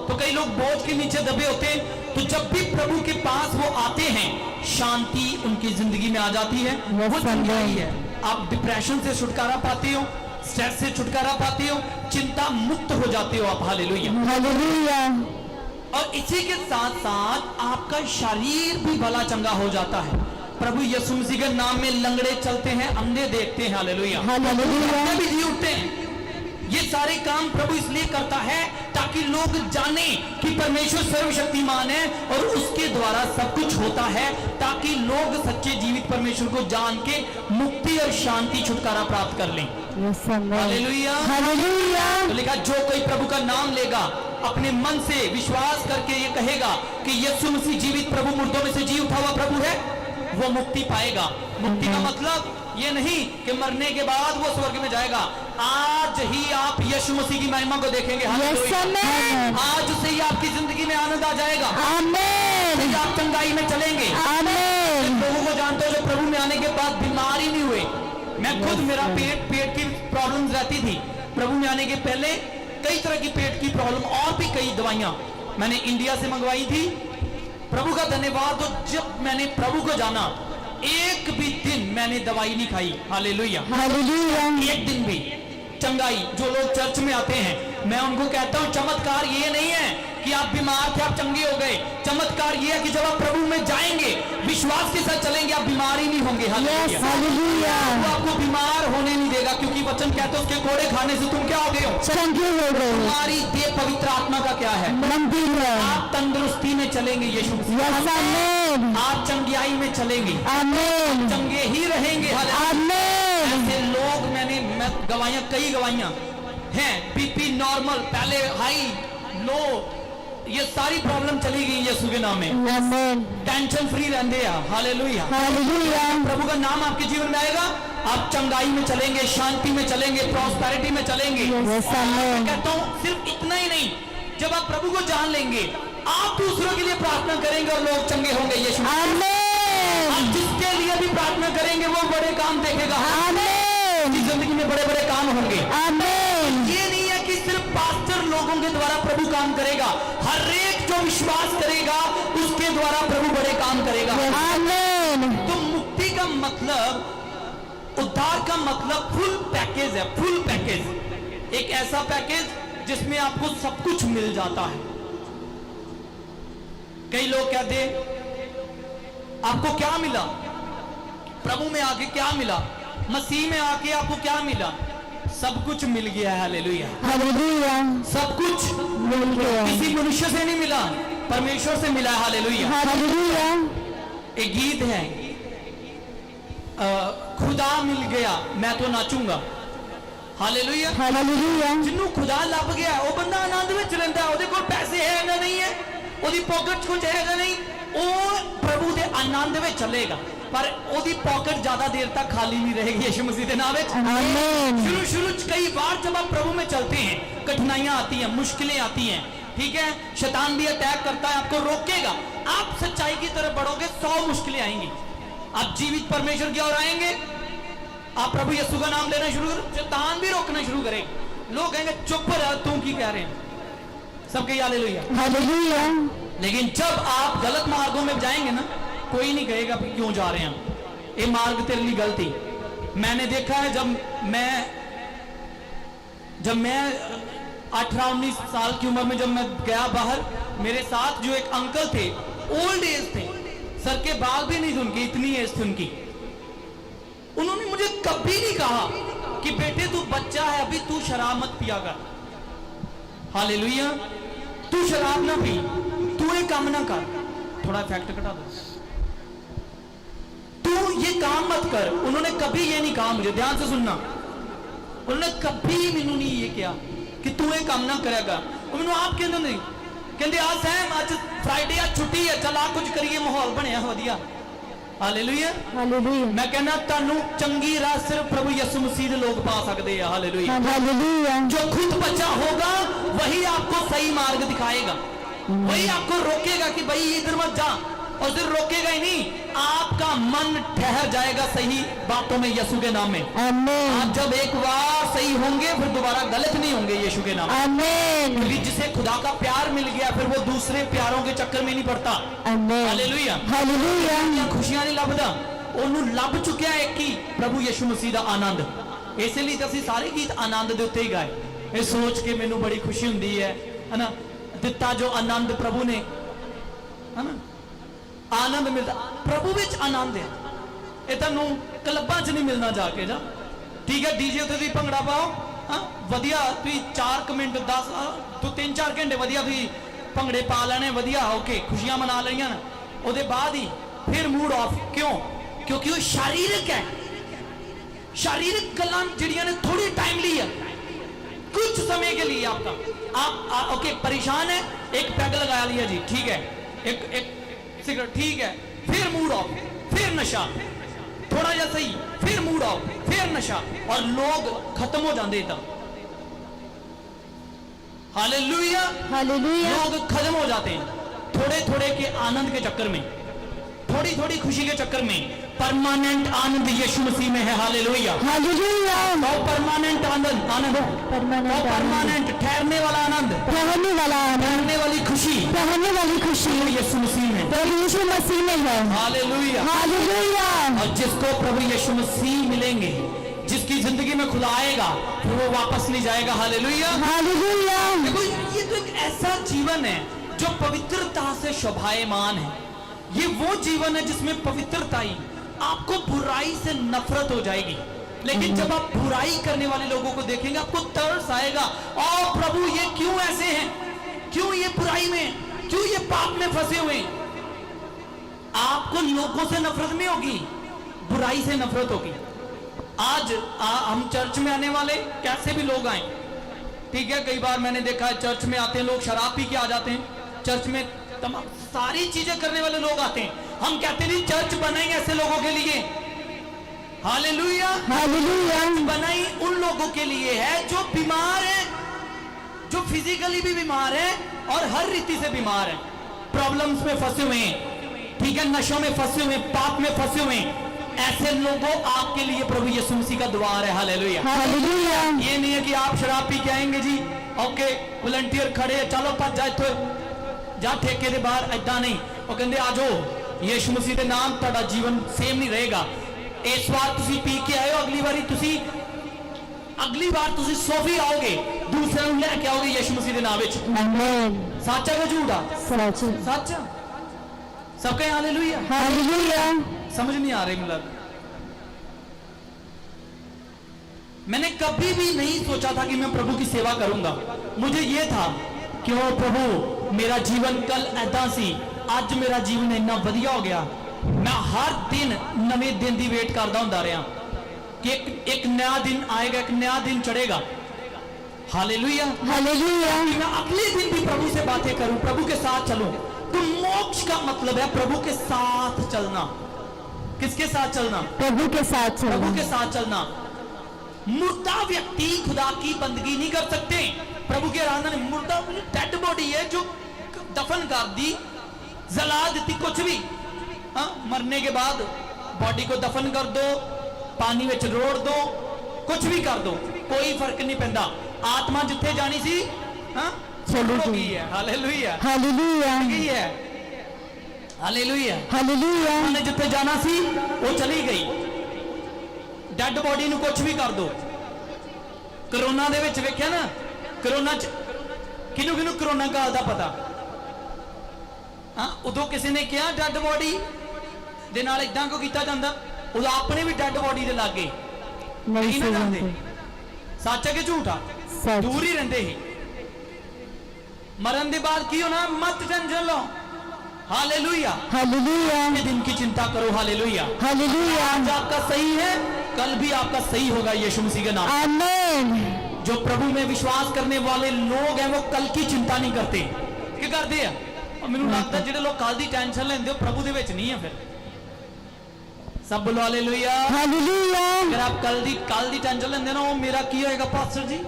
तो कई लोग बोझ के नीचे दबे होते हैं तो जब भी प्रभु के पास वो आते हैं शांति उनकी जिंदगी में आ जाती है वो चंगाई है आप डिप्रेशन से छुटकारा पाते हो स्ट्रेस से छुटकारा पाते हो चिंता मुक्त हो जाते हो आप हालेलुया हालेलुया और इसी के साथ साथ आपका शरीर भी भला चंगा हो जाता है प्रभु यीशु मसीह के नाम में लंगड़े चलते हैं अंधे देखते हैं हालेलुया हालेलुया भी जी उठते हैं ये सारे काम प्रभु इसलिए करता है ताकि लोग जाने कि परमेश्वर सर्वशक्तिमान है और उसके द्वारा सब कुछ होता है ताकि लोग सच्चे जीवित परमेश्वर को जान के मुक्ति और शांति छुटकारा प्राप्त कर लें यस आमीन हालेलुया हालेलुया तो लिखा जो कोई प्रभु का नाम लेगा अपने मन से विश्वास करके ये कहेगा कि यीशु मसीह जीवित प्रभु मुर्दों में से जी उठा हुआ प्रभु है वो मुक्ति पाएगा मुक्ति का मतलब ये नहीं कि मरने के बाद वो स्वर्ग में जाएगा आज ही आप यीशु मसीह की महिमा को देखेंगे। Yes, hallelujah. amen. आज से ही आपकी जिंदगी में आनंद आ जाएगा। Amen. आज आप चंगाई में चलेंगे। Amen. लोगों को जानते हो जो प्रभु में आने के बाद बीमार ही नहीं हुए। मैं खुद, मेरा पेट की प्रॉब्लम्स रहती थी। प्रभु में आने के पहले कई तरह की पेट की प्रॉब्लम और भी कई दवाइयां मैंने इंडिया से मंगवाई थी। प्रभु का धन्यवाद। तो जब मैंने प्रभु को जाना, एक भी दिन मैंने दवाई नहीं खाई। हालेलुया। Hallelujah. एक दिन भी चंगाई। जो लोग चर्च में आते हैं, मैं उनको कहता हूं चमत्कार ये नहीं है कि आप बीमार थे आप चंगे हो गए। चमत्कार ये है कि जब आप प्रभु में जाएंगे, विश्वास के साथ चलेंगे, आप बीमार ही नहीं होंगे। Yes, hallelujah. hallelujah. वो आपको बीमार होने नहीं देगा, क्योंकि वचन कहते हैं उसके कोड़े खाने से तुम क्या हो गए हो? चंगे हो गए। तुम्हारी देह पवित्र आत्मा का क्या है? मंदिर है। आप तंदुरुस्ती में चलेंगे यीशु मसीह। Yes, amen. आप चंगियाई में चलेंगे, Amen. चंगे ही रहेंगे। हालेलुया। Amen. ऐसे लोग मैं गवाइयां, कई गवाइयां हैं। बीपी नॉर्मल, पहले हाई, लो, ये सारी प्रॉब्लम चली गई यीशु के नाम में। Amen. टेंशन फ्री रहते हैं। हालेलुया। Hallelujah. प्रभु का नाम आपके जीवन में आएगा, आप चंगाई में चलेंगे, शांति में चलेंगे, प्रॉस्पेरिटी में चलेंगे। Yes, मैं amen. कहता हूं सिर्फ इतना ही नहीं, जब आप प्रभु को जान लेंगे, आप दूसरों के लिए प्रार्थना करेंगे और लोग चंगे होंगे। यीशु Amen. आप जिसके लिए भी प्रार्थना करेंगे वो बड़े काम देखेगा। Amen. आपकी जिंदगी में बड़े बड़े काम होंगे। Amen. ये नहीं है कि सिर्फ पास्टर लोगों के द्वारा प्रभु काम करेगा, हर एक जो विश्वास करेगा उसके द्वारा प्रभु बड़े काम करेगा। Amen. तो मुक्ति का मतलब, उद्धार का मतलब फुल पैकेज है। फुल पैकेज, एक ऐसा पैकेज जिसमें आपको सब कुछ मिल जाता है। कई लोग कहते हैं आपको क्या मिला? प्रभु में आके क्या मिला? मसीह में आके आपको क्या मिला? सब कुछ मिल गया है। हालेलुया। Hallelujah. सब कुछ मिल गया। किसी मनुष्य से नहीं मिला, परमेश्वर से मिला है। हालेलुया। Hallelujah. एक गीत है, खुदा मिल गया मैं तो नाचूंगा। हालेलुया। Hallelujah. जिन्हों खुदा लभ गया वो बंदा आनंद में रहता है। ਉਹਦੇ ਕੋਲ ਪੈਸੇ ਹੈ ਜਾਂ ਨਹੀਂ ਹੈ, ਉਹਦੀ ਪॉकेट ਕੁਝ ਹੈ ਜਾਂ ਨਹੀਂ, ਉਹ ਪ੍ਰਭੂ ਦੇ ਆਨੰਦ ਵਿੱਚ ਚੱਲੇਗਾ। पर ਉਹਦੀ पॉकेट ज्यादा देर तक खाली नहीं रहेगी यीशु मसीह के नाम में। Amen. शुरू कई बार जब आप प्रभु में चलते हैं, कठिनाइयां आती हैं, मुश्किलें आती हैं, ठीक है, शैतान भी अटैक करता है, आपको रोकेगा। आप सच्चाई की तरफ बढ़ोगे, 100 मुश्किलें आएंगी। आप जीवित परमेश्वर की ओर आएंगे, आप प्रभु यीशु का नाम लेना शुरू करो, शैतान भी रोकना शुरू करेगा। लोग कहेंगे चुप रह, तू की कह रहे हैं। सबके हालेलुया। Hallelujah. लेकिन जब आप गलत मार्गों में जाएंगे ना, कोई नहीं कहेगा क्यों जा रहे हैं, ये मार्ग तेरे लिए गलती। मैंने देखा है जब मैं 18-19 साल की उम्र में जब मैं गया बाहर, मेरे साथ जो एक अंकल थे, ओल्ड एज थे, सर के बाल भी नहीं थे उनके, इतनी एज थी उनकी। उन्होंने मुझे कभी नहीं कहा कि बेटे तू बच्चा है अभी, तू शराब मत पिया कर। हालेलुया। तू शराब ना पी, तू ये काम ना कर, थोड़ा इफेक्ट घटा दो, तू ये काम मत कर। उन्होंने कभी ये नहीं कहा मुझे, ध्यान से सुनना, उन्होंने कभी मैनू नहीं ये किया कि तू ये काम ना करेगा। उन्होंने आप कहते नहीं, कहते आज सैम आज फ्राइडे आज छुट्टी है, चल आ कुछ करिए, माहौल बनया वधिया। हालेलुया। Hallelujah. मैं कहना तानू चंगी राह सिर्फ प्रभु यीशु मसीह दे लोग पा सकते हैं। हालेलुया। Hallelujah. जो खुद बच्चा होगा वही आपको सही मार्ग दिखाएगा, वही आपको रोकेगा कि भाई इधर मत जा, और सिर्फ रोकेगा ही नहीं, आपका मन ठहर जाएगा सही बातों में यीशु के नाम में। Amen. आप जब एक बार सही होंगे फिर दोबारा गलत नहीं होंगे यीशु के नाम में। Amen. क्योंकि जिसे खुदा का प्यार मिल गया फिर वो दूसरे प्यारों के चक्कर में नहीं पड़ता। Amen. हालेलुया। Hallelujah. खुशियां नहीं लभदा, ਉਹਨੂੰ ਲੱਭ ਚੁੱਕਿਆ ਇੱਕ ਹੀ ਪ੍ਰਭੂ ਯਿਸੂ ਮਸੀਹ ਦਾ ਆਨੰਦ। ਇਸੇ ਲਈ ਤਾਂ ਅਸੀਂ ਸਾਰੇ ਗੀਤ ਆਨੰਦ ਦੇ ਉੱਤੇ ਹੀ ਗਾਏ। ਇਹ ਸੋਚ ਕੇ ਮੈਨੂੰ ਬੜੀ ਖੁਸ਼ੀ ਹੁੰਦੀ ਹੈ ਹਨਾ, ਦਿੱਤਾ ਜੋ ਆਨੰਦ ਪ੍ਰਭੂ ਨੇ, ਹਨਾ, ਆਨੰਦ ਮਿਲਦਾ ਪ੍ਰਭੂ ਵਿੱਚ ਆਨੰਦ ਹੈ। ਇਹ ਤੁਹਾਨੂੰ ਕਲੱਬਾਂ 'ਚ ਨਹੀਂ ਮਿਲਣਾ ਜਾ ਕੇ, ਜਾ ਠੀਕ ਹੈ, ਡੀਜੇ ਉੱਤੇ ਤੁਸੀਂ ਭੰਗੜਾ ਪਾਓ, ਹਾਂ ਵਧੀਆ, ਤੁਸੀਂ 4 ਮਿੰਟ 10 ਤੋਂ 3-4 ਘੰਟੇ ਵਧੀਆ ਤੁਸੀਂ ਭੰਗੜੇ ਪਾ ਲੈਣੇ, ਵਧੀਆ ਓਕੇ, ਖੁਸ਼ੀਆਂ ਮਨਾ ਲਈਆਂ ਨਾ, ਉਹਦੇ ਬਾਅਦ ਹੀ फिर मूड ऑफ। क्यों? क्योंकि वो शारीरिक है। शारीरिक गल्लां जिहड़ियां ने थोड़ी टाइम ली है, कुछ समय के लिए आपका, आप ओके परेशान है, एक पैग लगा लिया जी, ठीक है, एक सिगरेट, ठीक है, फिर मूड ऑफ, फिर नशा, थोड़ा जा सही, फिर मूड आओ, फिर नशा, और लोग खत्म हो जाते तब। हालेलुया, हालेलुया, लोग खत्म हो जाते हैं थोड़े थोड़े के आनंद के चक्कर में, थोड़ी थोड़ी खुशी के चक्कर में। परमानेंट आनंद यीशु मसीह में है। हालेलुया, हालेलुया, और परमानेंट आनंद, आनंद परमानेंट, ठहरने वाला आनंद, ठहरने वाला आनंद, ठहरने वाली खुशी ठहरने वाली खुशी वो यीशु मसीह में। तो यीशु मसीह में है। हालेलुया, हालेलुया, और जिसको प्रभु यीशु मसीह मिलेंगे, जिसकी जिंदगी में खुदा आएगा, फिर वो वापस नहीं जाएगा। हालेलुया, हालेलुया, देखो ये तो एक ऐसा जीवन है जो पवित्रता से शोभायमान है। ये वो जीवन है जिसमें पवित्रता ही, आपको बुराई से नफरत हो जाएगी। लेकिन जब आप बुराई करने वाले लोगों को देखेंगे, आपको तरस आएगा, और प्रभु ये क्यों ऐसे हैं, क्यों ये बुराई में, क्यों ये पाप में फंसे हुए हैं। आपको लोगों से नफरत नहीं होगी, बुराई से नफरत होगी। आज हम चर्च में आने वाले कैसे भी लोग आए, ठीक है, कई बार मैंने देखा है चर्च में आते हैं लोग शराब पी के आ जाते हैं, चर्च में तमाम सारी चीजें करने वाले लोग आते हैं। हम कहते नहीं चर्च बनाएंगे ऐसे लोगों के लिए। हालेलुया, हालेलुया, बनाई उन लोगों के लिए है जो बीमार है, जो फिजिकली भी बीमार है और हर रीति से बीमार है, प्रॉब्लम्स में फंसे हुए हैं, ठीक है, नशों में फंसे हुए, पाप में फंसे हुए। ऐसे लोगों आपके लिए प्रभु यीशु मसीह का द्वार है। हालेलुया, हालेलुया, ये नहीं है कि आप शराब पी के आएंगे जी, ओके वॉलंटियर खड़े है, चलो पा जाए तो जा ठेके के बाहर, ऐसा नहीं। वो कहते आ जाओ यीशु मसीह के नाम, ਤੁਹਾਡਾ जीवन सेम नहीं रहेगा। इस बार तुसी पी के आए हो, अगली बार तुसी सोफी आओगे, दूसरे ਨੂੰ ਲੈ ਕੇ आओगे यीशु मसीह के नाम विच। आमीन, सच्चा कि झूठा? सच, सच। सबके हालेलुया, हालेलुया, समझ नहीं आ रही मतलब। मैंने कभी भी नहीं सोचा था कि मैं प्रभु की सेवा करूंगा। मुझे ये था कि ओ प्रभु, मेरा जीवन कल ऐदा सी, अज मेरा जीवन इतना वधिया हो गया। मैं हर दिन नवे दिन की वेट करता होंदा रहा कि एक नया दिन आएगा, एक नया दिन चढ़ेगा। हालेलुया, हालेलुया, कि मैं अगले दिन भी प्रभु से बातें करूं, प्रभु के साथ चलूं। तो मोक्ष का मतलब है प्रभु के साथ चलना। किसके साथ चलना? प्रभु के साथ चलना, प्रभु के साथ चलना। मुर्दा व्यक्ति खुदा की बंदगी नहीं कर सकते। प्रभु के आराधना में मुर्दा डेड बॉडी है जो दफन कर दी, जला दी, कुछ भी, मरने के बाद बॉडी को दफन कर दो, पानी में रोड़ दो, कुछ भी कर दो, कोई फर्क नहीं पैंदा। आत्मा जिथे जानी सी चली गई है। हालेलुया, हालेलुया, गई है। हालेलुया, हालेलुया, उन्हें जिथे जाना सी वो चली गई। डेड बॉडी ਨੂੰ कुछ भी कर दो। कोरोना ਦੇ ਵਿੱਚ ਵੇਖਿਆ ਨਾ, कोरोना ਚ ਕਿਨੂੰ ਕਿਨੂੰ कोरोना ਕਾਲ ਦਾ ਪਤਾ? ਉਦੋਂ ਕਿਸੇ ਨੇ ਕਿਹਾ ਡੈਡ ਬॉडी ਦੇ ਨਾਲ ਇਦਾਂ ਕੋ ਕੀਤਾ ਜਾਂਦਾ? ਉਦੋਂ ਆਪਣੇ ਵੀ ਡੈਡ ਬॉडी ਦੇ ਲਾਗੇ नहीं ਨਾ से ਜਾਂਦੇ। जानते, ਸੱਚ ਹੈ ਕਿ ਝੂਠਾ? सच, दूर ही रहते ही। मरण के बाद की होना, मत टेंशन लो। हालेलुया, हालेलुया, दिन की चिंता करो। हालेलुया, हालेलुया, आज आपका सही है, कल भी आपका सही होगा यीशु मसीह के नाम। आमीन। जो प्रभु में विश्वास करने वाले लोग हैं वो कल की चिंता नहीं करते। क्या करते हैं? और मैंने लगता है जो लोग कल की टेंशन लेंदे प्रभु दे विच नहीं है। फिर सब बोलो हालेलुया। हालेलुया, अगर आप कल दी टेंशन लेंदे ना, वो मेरा की होएगा पास्टर जी।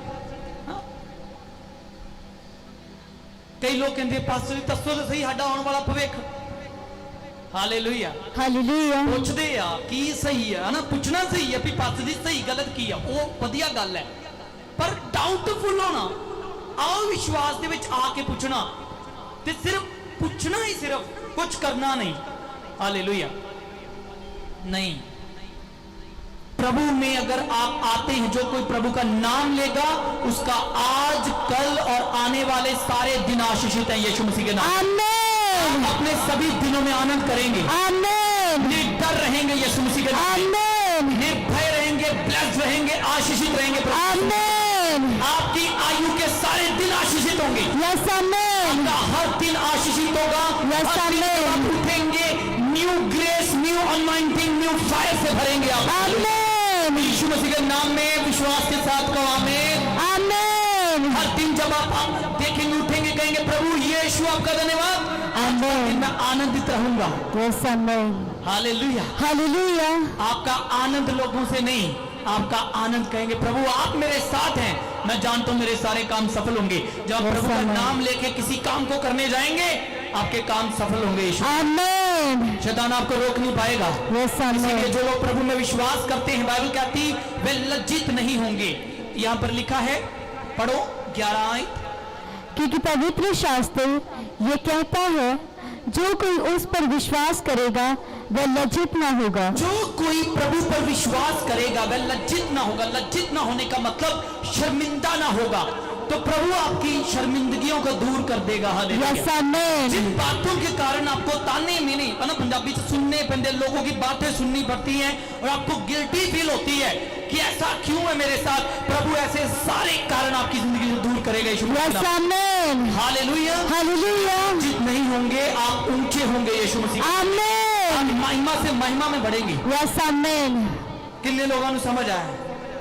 कई लोग कहते पास्टर जी दसो तो सही साडा आने वाला भविख। हालेलुया, हालेलुया, पूछते आ की सही है ना, पूछना सही है भी पास्टर जी सही गलत की है, वो वधिया गल है। पर डाउटफुल होना, अविश्वास दे विच आके पूछना, ते सिर्फ पूछना ही, सिर्फ कुछ करना नहीं। हालेलुया, नहीं। प्रभु में अगर आप आते हैं, जो कोई प्रभु का नाम लेगा उसका आज, कल और आने वाले सारे दिन आशीषित हैं यीशु मसीह के नाम। आमीन, अपने सभी दिनों में आनंद करेंगे, आमीन, निर्डर रहेंगे यीशु मसीह के नाम। आमीन, निर्भय रहेंगे, ब्लेस्ड रहेंगे, आशीषित रहेंगे। आमीन, आपकी आयु के सारे दिन आशीषित होंगे। यस, आमीन, आपका हर दिन आशीषित होगा। Yes, हर दिन जब आप amen. उठेंगे, new grace, new anointing, new fire से भरेंगे आप। आमीन, यीशु मसीह के नाम में विश्वास के साथ कहो आमीन। आमीन, हर दिन जब आप देखेंगे, उठेंगे, कहेंगे प्रभु यीशु आपका धन्यवाद, आज Amen. मैं आनंदित रहूंगा। Yes, Amen. हालेलुया। Hallelujah. आपका आनंद लोगों से नहीं, आपका आनंद कहेंगे प्रभु आप मेरे साथ हैं, मैं जानता हूं मेरे सारे काम सफल होंगे। जब आप Yes, प्रभु का Amen. नाम लेके किसी काम को करने जाएंगे आपके काम सफल होंगे। यीशु Amen. शैतान आपको रोक नहीं पाएगा। Yes, इसीलिए Amen. जो लोग प्रभु में विश्वास करते हैं, बाइबल कहती वे लज्जित नहीं होंगे। यहाँ पर लिखा है, पढ़ो 11 आयत। क्योंकि पवित्र शास्त्र ये कहता है जो कोई उस पर विश्वास करेगा वह लज्जित ना होगा। जो कोई प्रभु पर विश्वास करेगा वह लज्जित ना होगा। लज्जित ना होने का मतलब शर्मिंदा ना होगा। तो प्रभु आपकी शर्मिंदगियों को दूर कर देगा। हालेलुया। Yes, Amen. जिन बातों के कारण आपको ताने मिले ना, पंजाबी से सुनने पड़ते, लोगों की बातें सुननी पड़ती हैं और आपको गिल्टी फील होती है कि ऐसा क्यों है मेरे साथ, प्रभु ऐसे सारे कारण आपकी जिंदगी से दूर करेगा। यीशु Yes, मसीह। Amen. हालेलुया। Hallelujah. जित नहीं होंगे आप ऊंचे होंगे। यीशु मसीह Amen. आप महिमा से महिमा में बढ़ेंगे। Yes, Amen. कितने लोगों को समझ आया?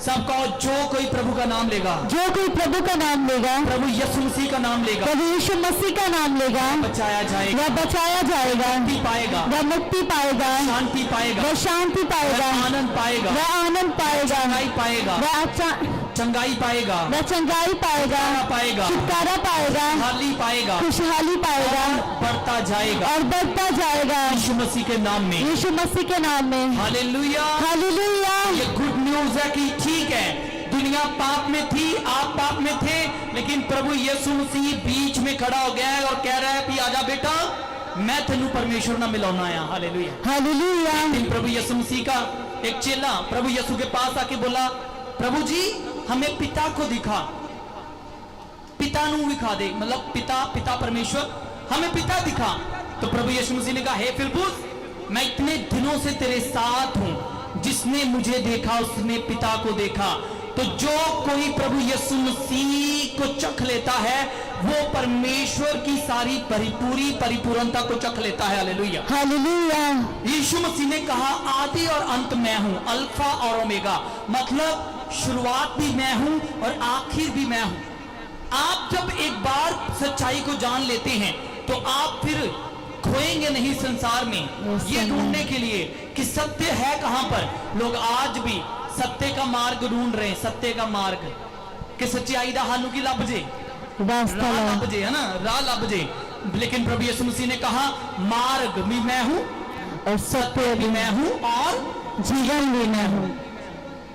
सब कहो जो कोई प्रभु का नाम लेगा, जो कोई प्रभु का नाम लेगा, प्रभु यीशु मसीह का नाम लेगा, प्रभु यीशु मसीह का नाम लेगा, बचाया जाएगा, वह बचाया जाएगा, मुक्ति पाएगा, वह मुक्ति पाएगा, शांति पाएगा, वह शांति पाएगा, वह आनंद पाएगा, वह आनंद पाएगा, चंगाई पाएगा, वह अच्छा चंगाई पाएगा, वह चंगाई पाएगा, छुटकारा पाएगा, छुटकारा पाएगा, खुशहाली पाएगा, खुशहाली पाएगा और बढ़ता जाएगा और बढ़ता जाएगा यीशु मसीह के नाम में। यीशु मसीह के नाम में। हालेलुया। हालेलुया। ये गुड न्यूज है कि ठीक है, दुनिया पाप में थी, आप पाप में थे, लेकिन प्रभु यीशु मसीह बीच में खड़ा हो गया है और कह रहा है कि आजा बेटा, मैं तेनू परमेश्वर ना मिलाना आया। हालेलुया। हालेलुया। लेकिन प्रभु यीशु मसीह का एक चेला प्रभु यीशु के पास आके बोला, प्रभु जी हमें पिता को दिखा, पिता नू दिखा दे, मतलब पिता परमेश्वर, हमें पिता दिखा। तो प्रभु यीशु मसीह ने कहा, हे फिलिप्पुस, मैं इतने दिनों से तेरे साथ हूं, जिसने मुझे देखा उसने पिता को देखा। तो जो कोई प्रभु यीशु मसीह को चख लेता है वो परमेश्वर की सारी पूरी परिपूर्णता को चख लेता है। हालेलुया। हालेलुया। यीशु मसीह ने कहा, आदि और अंत मैं हूं, अल्फा और ओमेगा, मतलब शुरुआत भी मैं हूं और आखिर भी मैं हूं। आप जब एक बार सच्चाई को जान लेते हैं तो आप फिर खोएंगे नहीं संसार में ये ढूंढने के लिए कि सत्य है कहां पर। लोग आज भी सत्य का मार्ग ढूंढ रहे हैं, सत्य का मार्ग कि सच्चाई दा हानू की लब जे, रास्ता राह ला। लब जे, है ना, राह लब जे। लेकिन प्रभु यीशु मसीह ने कहा, मार्ग भी मैं हूं, और सत्य भी भी मैं हूं और जीवन भी मैं हूँ।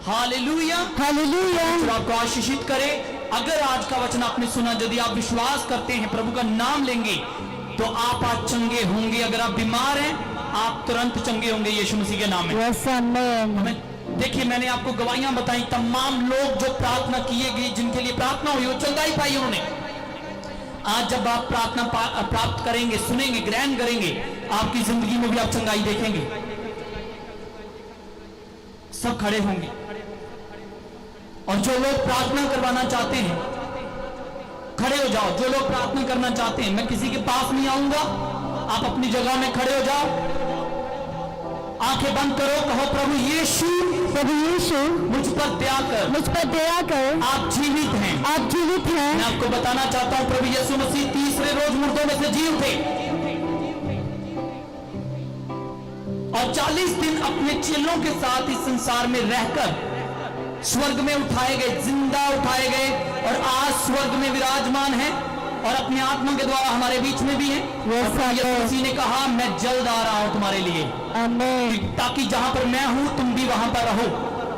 हालेलुया। हालेलुया। परमेश्वर आपको आशीषित करे। अगर आज का वचन आपने सुना, यदि आप विश्वास करते हैं, प्रभु का नाम लेंगे, तो आप आज चंगे होंगे। अगर आप बीमार हैं आप तुरंत चंगे होंगे यीशु मसीह के नाम में। Yes amen. हमें देखिए, मैंने आपको गवाहियां बताई, तमाम लोग जो प्रार्थना किए गई, जिनके लिए प्रार्थना हुई, वो चंगाई पाई उन्होंने। आज जब आप प्रार्थना प्राप्त करेंगे, सुनेंगे, ग्रहण करेंगे, आपकी जिंदगी में भी आप चंगाई देखेंगे। सब खड़े होंगे और जो लोग प्रार्थना करवाना चाहते हैं खड़े हो जाओ। जो लोग प्रार्थना करना चाहते हैं, मैं किसी के पास नहीं आऊंगा, आप अपनी जगह में खड़े हो जाओ, आंखें बंद करो, कहो प्रभु यीशु, प्रभु यीशु मुझ पर दया कर, मुझ पर दया कर, आप जीवित हैं। आप जीवित हैं। मैं आपको बताना चाहता हूं, प्रभु यीशु मसीह तीसरे रोज मुर्दों में से जी उठे और 40 दिन अपने चेलों के साथ इस संसार में रहकर स्वर्ग में उठाए गए, जिंदा उठाए गए, और आज स्वर्ग में विराजमान है और अपने आत्मा के द्वारा हमारे बीच में भी है। और प्रभु यीशु मसीह ने कहा, मैं जल्द आ रहा हूं तुम्हारे लिए, आमेन। ताकि जहां पर मैं हूं तुम भी वहां पर रहो।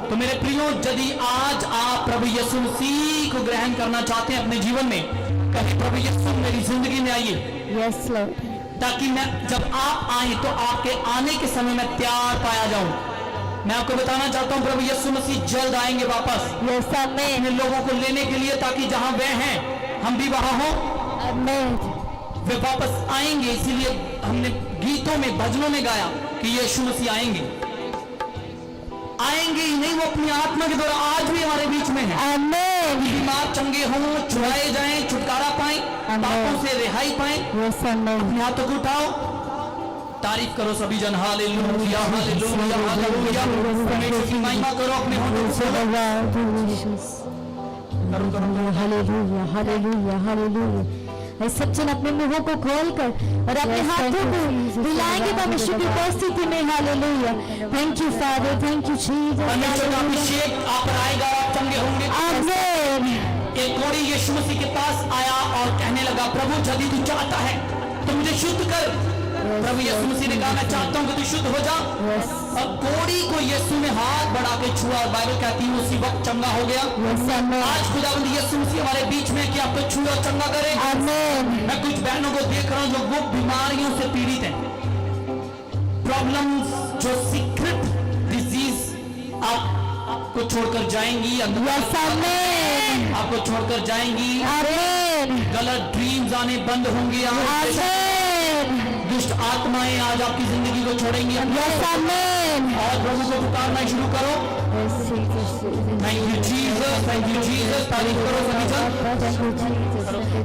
तो मेरे प्रियो, यदि आज आप प्रभु यीशु मसीह को ग्रहण करना चाहते हैं अपने जीवन में, कहे प्रभु यीशु मेरी जिंदगी में आइए, यस लॉर्ड, ताकि मैं जब आप आए तो आपके आने के समय में तैयार पाया जाऊं। मैं आपको बताना चाहता हूं, प्रभु यीशु मसीह जल्द आएंगे वापस यस आमेन, अपने लोगों को लेने के लिए, ताकि जहां वे हैं हम भी वहां हो। आमेन। वे वापस आएंगे, इसीलिए हमने गीतों में, भजनों में गाया कि यीशु मसीह आएंगे। आएंगे ही नहीं, वो अपनी आत्मा के द्वारा आज भी हमारे बीच में है। आमेन। बीमार चंगे हों, छुड़ाए जाएं, छुटकारा पाएं, पापों से रिहाई पाएं। Yes amen. अपने हाथों को उठाओ, तारीफ करो सभी जन, हालेलुया हालेलुया हालेलुया। परमेश्वर की महिमा करो, अपने होठों से करो, करो, करो। Hallelujah hallelujah hallelujah. सब जन अपने मुंहों को खोलकर और अपने हाथों को हिलाएंगे परमेश्वर की उपस्थिति में। Hallelujah. Thank you father, thank you Jesus. परमेश्वर का अभिषेक आप पर आएगा और आप चंगे होंगे। आमीन। एक कोड़ी यीशु मसीह के पास आया और कहने लगा, प्रभु यदि तू चाहता है तो मुझे शुद्ध कर। प्रभु यीशु मसीह ने कहा, मैं चाहता हूं कि तू शुद्ध हो जा। और कोड़ी को यीशु ने हाथ बढ़ा के छुआ और बाइबल कहती है उसी वक्त चंगा हो गया। आज खुदावंद यीशु मसीह हमारे बीच में कि आपको छुए और चंगा करे। मैं कुछ बहनों को देख रहा हूं जो वो बीमारियों से पीड़ित हैं, प्रॉब्लम्स, जो सीक्रेट डिजीज आपको छोड़कर जाएंगी, आपको छोड़कर जाएंगी। गलत ड्रीम्स आने बंद होंगे। दुष्ट आत्माएं आज आपकी जिंदगी को छोड़ेंगी। और प्रभु को पुकारना शुरू करो। Thank you Jesus, thank you Jesus. तारीफ करो सभी जन।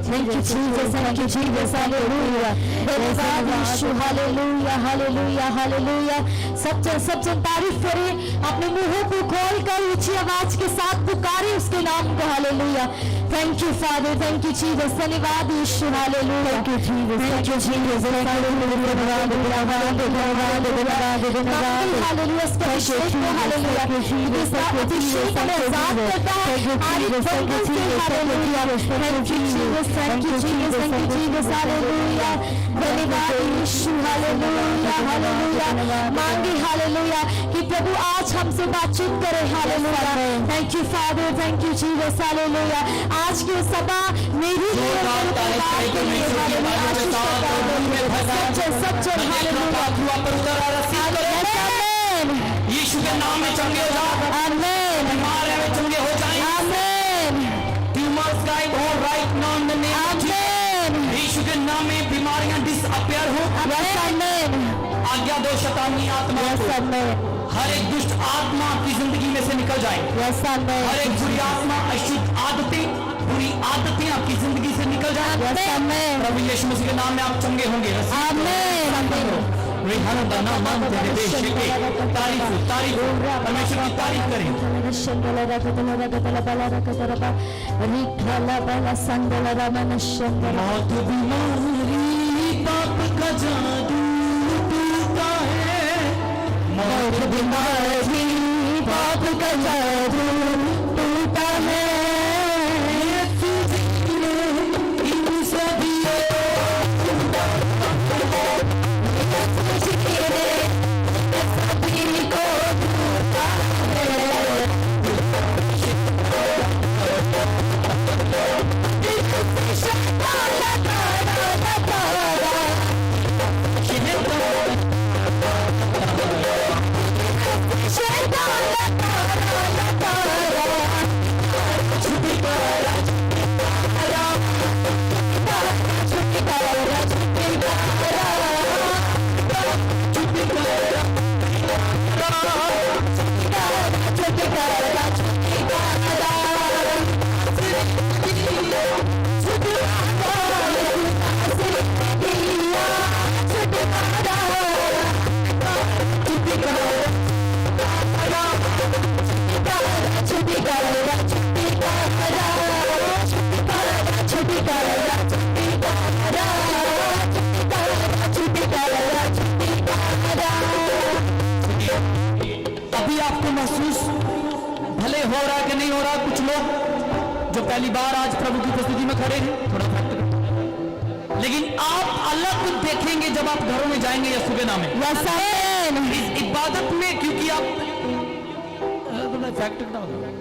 Thank you Jesus, thank you Jesus. Hallelujah, धन्यवाद यीशु। Hallelujah, hallelujah, hallelujah. सब जन तारीफ करें, अपने मुंहों को खोलकर ऊंची आवाज के साथ पुकारें उसके नाम को। Hallelujah. Thank you father, thank you Jesus. धन्यवाद यीशु। Hallelujah, thank you Jesus, thank you Jesus. धन्यवाद, धन्यवाद, धन्यवाद, धन्यवाद, धन्यवाद। हालेलुया, इसका अभिषेक को। हालेलुया, इसका अभिषेक हमें आजाद करता है। Hallelujah, thank you Jesus, thank you Jesus, thank you Jesus. Hallelujah, धन्यवाद यीशु। Hallelujah, hallelujah. मांगे हालेलुया कि प्रभु आज हमसे बातचीत करे। Hallelujah, thank you father, thank you Jesus. Hallelujah, आज की सभा मेरी यीशु के नाम में चंगे हो जाओ। आमीन। बीमार में चंगे हो जाएं। आमीन। ट्यूमर्स गायब हो right now in the name of Jesus. यीशु के नाम में बीमारियां डिसअपियर हो। आमीन। आज्ञा दो शैतानी आत्मा को, हर एक दुष्ट आत्मा आपकी जिंदगी में से निकल जाए। हर एक बुरी आत्मा, अशुद्ध आदतें, बुरी आदतें आपकी जिंदगी से निकल जाए। प्रभु यीशु मसीह के नाम में आप चंगे होंगे। तारीफ, तारीफ, परमेश्वर की तारीफ करें। मौत बीमारी पाप का जादू टूटा है। मौत बीमारी पाप का जादू टूटा है। इन सभी हो रहा है कि नहीं हो रहा। कुछ लोग जो पहली बार आज प्रभु की उपस्थिति में खड़े हैं, थोड़ा फैक्ट करें, लेकिन आप अलग देखेंगे जब आप घरों में जाएंगे यीशु के नाम में इस इबादत में, क्योंकि आप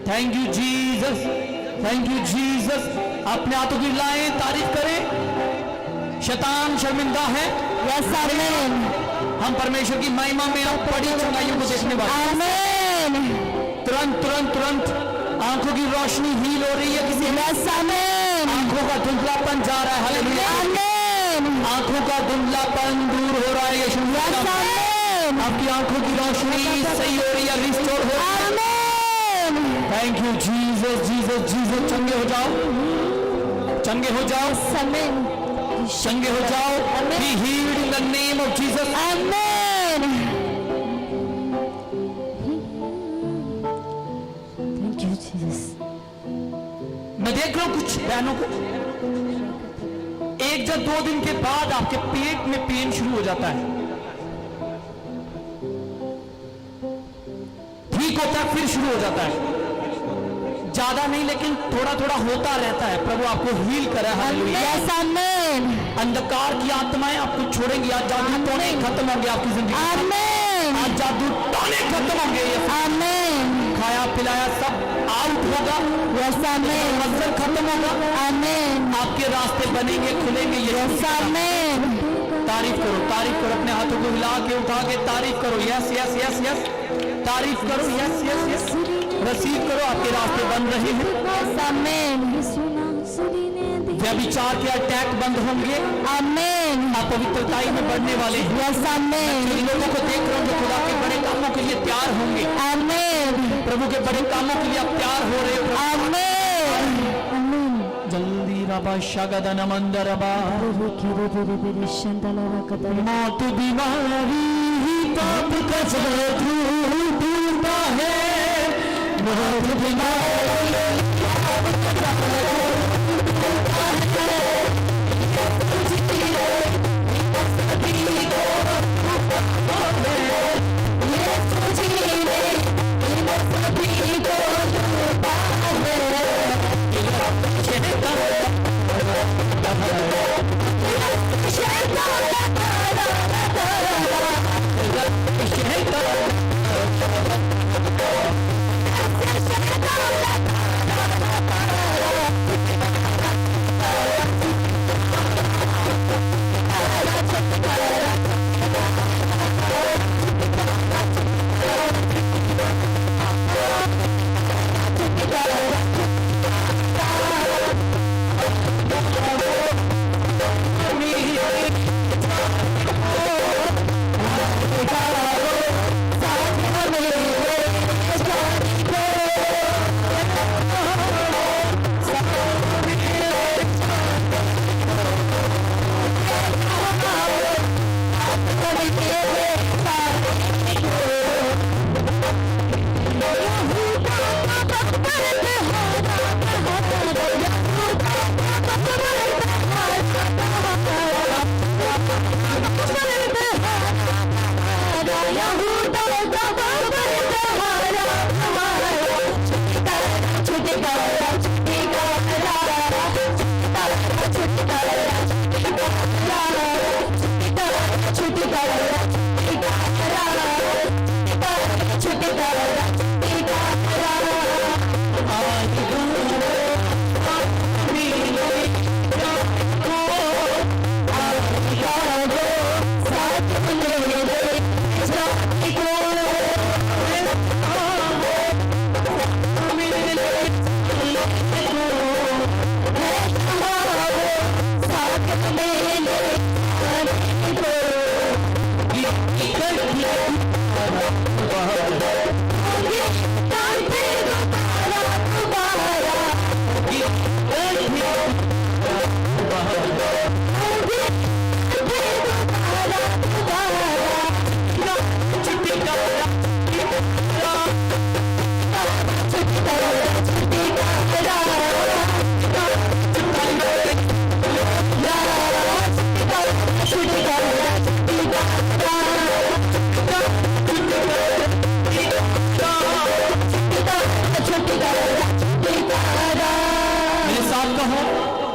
thank you Jesus, thank you Jesus. अपने हाथों की लाएं, तारीफ करें। शैतान शर्मिंदा है। हम परमेश्वर की महिमा में आप बड़ी चंगाइयों को देखने वाले। तुरंत तुरंत तुरंत आंखों की रोशनी हील हो रही है। किसी आंखों का धुंधलापन जा रहा है। हालेलुया। आंखों का धुंधलापन दूर हो रहा है। यीशु आपकी आंखों की रोशनी सही हो रही है, रिस्टोर हो रही है। Thank you Jesus, Jesus, Jesus. चंगे हो जाओ, चंगे हो जाओ, चंगे हो जाओ। Be healed in the name of Jesus. Amen. Thank you Jesus. मैं देख रहा हूं कुछ बहनों को या 2 दिन के बाद आपके पेट में पेन शुरू हो जाता है, ठीक होता है फिर शुरू हो जाता है, ज्यादा नहीं लेकिन थोड़ा थोड़ा होता रहता है। प्रभु आपको हील करे। हालेलुया। Yes, amen. अंधकार की आत्माएं आपको छोड़ेंगी। आज जादू टोने खत्म होंगे आपकी जिंदगी में। Amen. आज जादू टोने खत्म होंगे। Amen. खाया पिलाया सब आउट होगा। Yes, amen. असर खत्म होगा। Amen. आपके रास्ते बनेंगे, खुलेंगे। Yes, amen. तारीफ करो, अपने हाथों को हिला के उठा के तारीफ करो। यस यस यस यस, तारीफ करो। यस यस यस, रिसीव करो। आपके रास्ते बन रहे हैं। Yes, amen. व्यभिचार के अटैक बंद होंगे। Amen. आप पवित्रताई में बढ़ने वाले हैं। Yes, amen. जिन लोगों को देख रहे हो जो खुदा के बड़े कामों के लिए तैयार होंगे, Amen. प्रभु के बड़े कामों के लिए आप तैयार हो रहे हो। Amen. Amen. जल्दी रबा शगदन मंदरबा, मौत बीमारी पाप का जादू ढूंढता है। मौत बीमारी पाप का जादू ढूंढता है।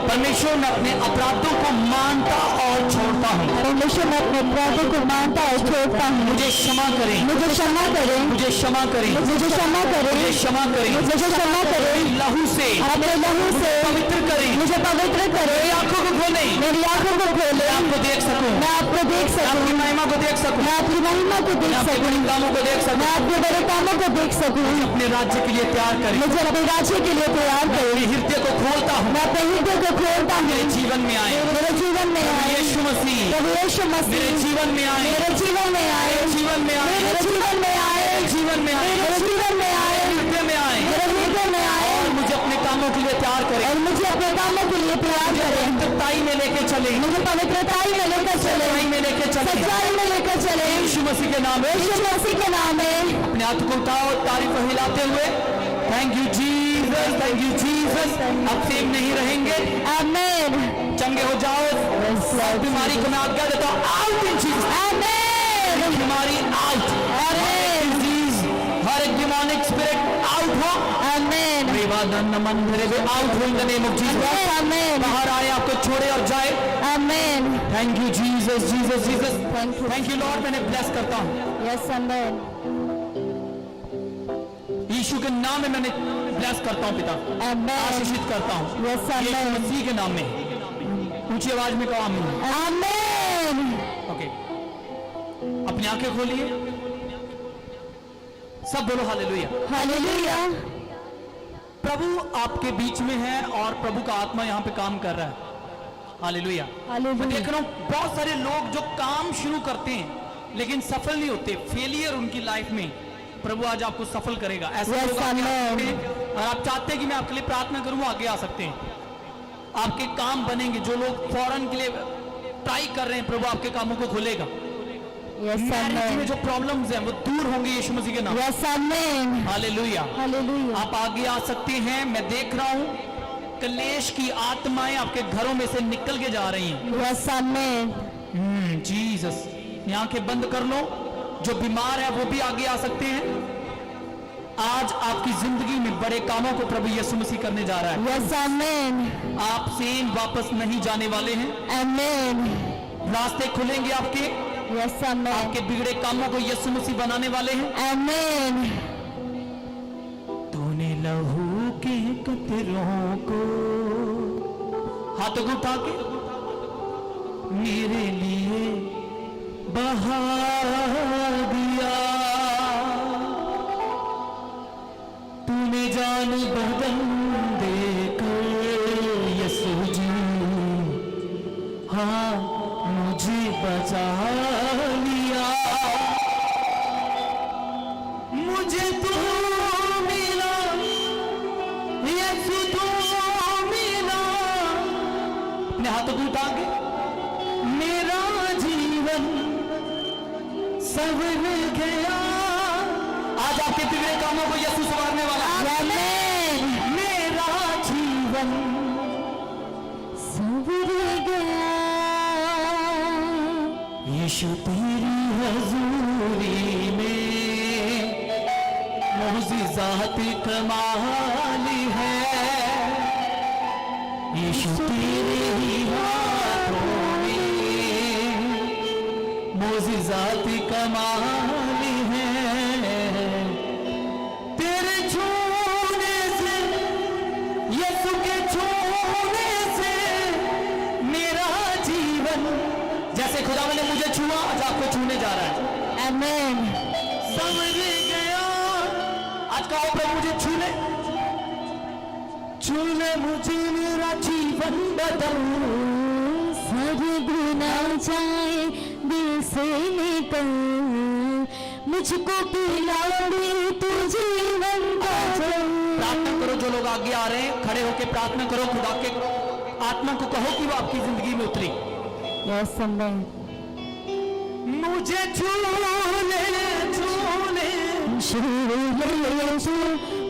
परमेश्वर में अपने अपराधों को मानता और छोड़ता हूँ। परमेश्वर में अपने अपराधों को मानता और छोड़ता हूँ। मुझे क्षमा करें, मुझे क्षमा करें, मुझे क्षमा करें, मुझे क्षमा करें, मुझे क्षमा करें, मुझे क्षमा करें। लहू से, अपने लहू से पवित्र करें, मुझे पवित्र करें। मेरी आंखों को खोले, मेरी आंखों को खोले, मैं आपको देख सकूं, मैं आपको देख सकूं, आपकी महिमा को देख सकूं, मैं आपकी महिमा को देख आपके सकूं, बड़े कामों को देख सकूं, मैं आपके बड़े कामों को देख सकूं। अपने राज्य के लिए तैयार करें। मुझे अपने राज्य के लिए तैयार करें। मेरे हृदय को खोलता हूँ, मैं अपने हृदय को खोलता हूँ। मेरे जीवन में आए, मेरे जीवन में आए यीशु मसीह, प्रभु यीशु मसीह, मेरे जीवन में आए, मेरे जीवन में आए, जीवन में आए, मेरे जीवन में आए, जीवन में आए, मेरे जीवन में आए, हृदय में आए, मेरे हृदय में आए और मुझे अपने कामों के लिए तैयार करें, और मुझे अपने कामों के लिए तैयार करें। पवित्रताई में लेके चले, मुझे पवित्रताई में लेकर चले, सच्चाई में लेके चले, सच्चाई में लेकर चले। यीशु मसीह के नाम में, यीशु मसीह के नाम में अपने हाथ को उठाओ, तारीफ हिलाते हुए, thank you Jesus. Jesus, thank you Jesus. अब सेम नहीं रहेंगे, Amen. चंगे हो जाओ। सब बीमारी को मैं आज्ञा देता हूँ, आउट इन जीसस। Amen. बीमारी आउट, हर एक डिजीज, हर एक डिमोनिक स्पिरिट आउट हो। Amen. आउट हो इन the name of Jesus. Yes, amen. बाहर आए, आपको छोड़े और जाए। Amen. Thank you Jesus, Jesus, Jesus. Thank you. Thank you Lord, मैंने ब्लेस करता हूँ Yes, amen. यीशु के नाम में, मैंने ब्लेस करता हूँ पिता, Amen. आशीषित करता हूँ Yes, यीशु amen. मसीह के नाम में। ऊंची आवाज में कहो आमीन। Amen. ओके, अपनी आंखें खोलिए, सब बोलो हालेलुया। Hallelujah. प्रभु आपके बीच में है और प्रभु का आत्मा यहाँ पे काम कर रहा है। हालेलुया। मैं Hallelujah. देख रहा हूँ बहुत सारे लोग जो काम शुरू करते हैं लेकिन सफल नहीं होते, फेलियर उनकी लाइफ में। प्रभु आज आपको सफल करेगा। ऐसे Yes, लोग आगे आ amen. सकते हैं, और आप चाहते हैं कि मैं आपके लिए प्रार्थना करूं, आगे आ सकते हैं। आपके काम बनेंगे। जो लोग फॉरेन के लिए ट्राई कर रहे हैं, प्रभु आपके कामों को खोलेगा। Yes, मैरिज में amen. जो प्रॉब्लम्स हैं वो दूर होंगे यीशु मसीह के नाम। Yes, amen. हालेलुया। Hallelujah. आप आगे आ सकते हैं। मैं देख रहा हूं कलेश की आत्माएं आपके घरों में से निकल के जा रही हैं। Yes, amen. जीसस, आंखें बंद कर लो। जो बीमार है वो भी आगे आ सकते हैं। आज आपकी जिंदगी में बड़े कामों को प्रभु यीशु मसीह करने जा रहा है। Yes, amen. आप सेम वापस नहीं जाने वाले हैं। Amen. रास्ते खुलेंगे आपके। Yes, amen. आपके बिगड़े कामों को यीशु मसीह बनाने वाले हैं। Amen. तूने लहू के कतरों को हाथों को उठा के मेरे लिए बहा दिया। तूने जान बदन देकर यीशु जी, हाँ मुझे बचा लिया। मुझे तू मिला, यीशु तू मिला। अपने हाथों को उठा के मेरा जीवन संवर गया। आज आपके बिगड़े कामों को यीशु संवारने वाला है। Amen. मेरा जीवन संवर गया। यीशु तेरी हजूरी में मोजिज़ात कमाल है। यीशु तेरे ही हाथों में मोजिज़ात कमाल है। तेरे छूने से, यीशु के छूने से मेरा जीवन, जैसे खुदा ने मुझे छुआ आज आपको छूने जा रहा है। Amen. समझ गया। आज कहो प्रभु मुझे छूने, छूने मुझे, मेरा जीवन बदल। सारे गुना जाए दिल से निकल, मुझको पिला दे तू जीवन का जल। प्रार्थना करो। जो लोग आगे आ रहे हैं खड़े होकर प्रार्थना करो। खुदा के आत्मा को कहो कि वो आपकी जिंदगी में उतरी। Yes, amen. मुझे छूले, छूले, शूले शू,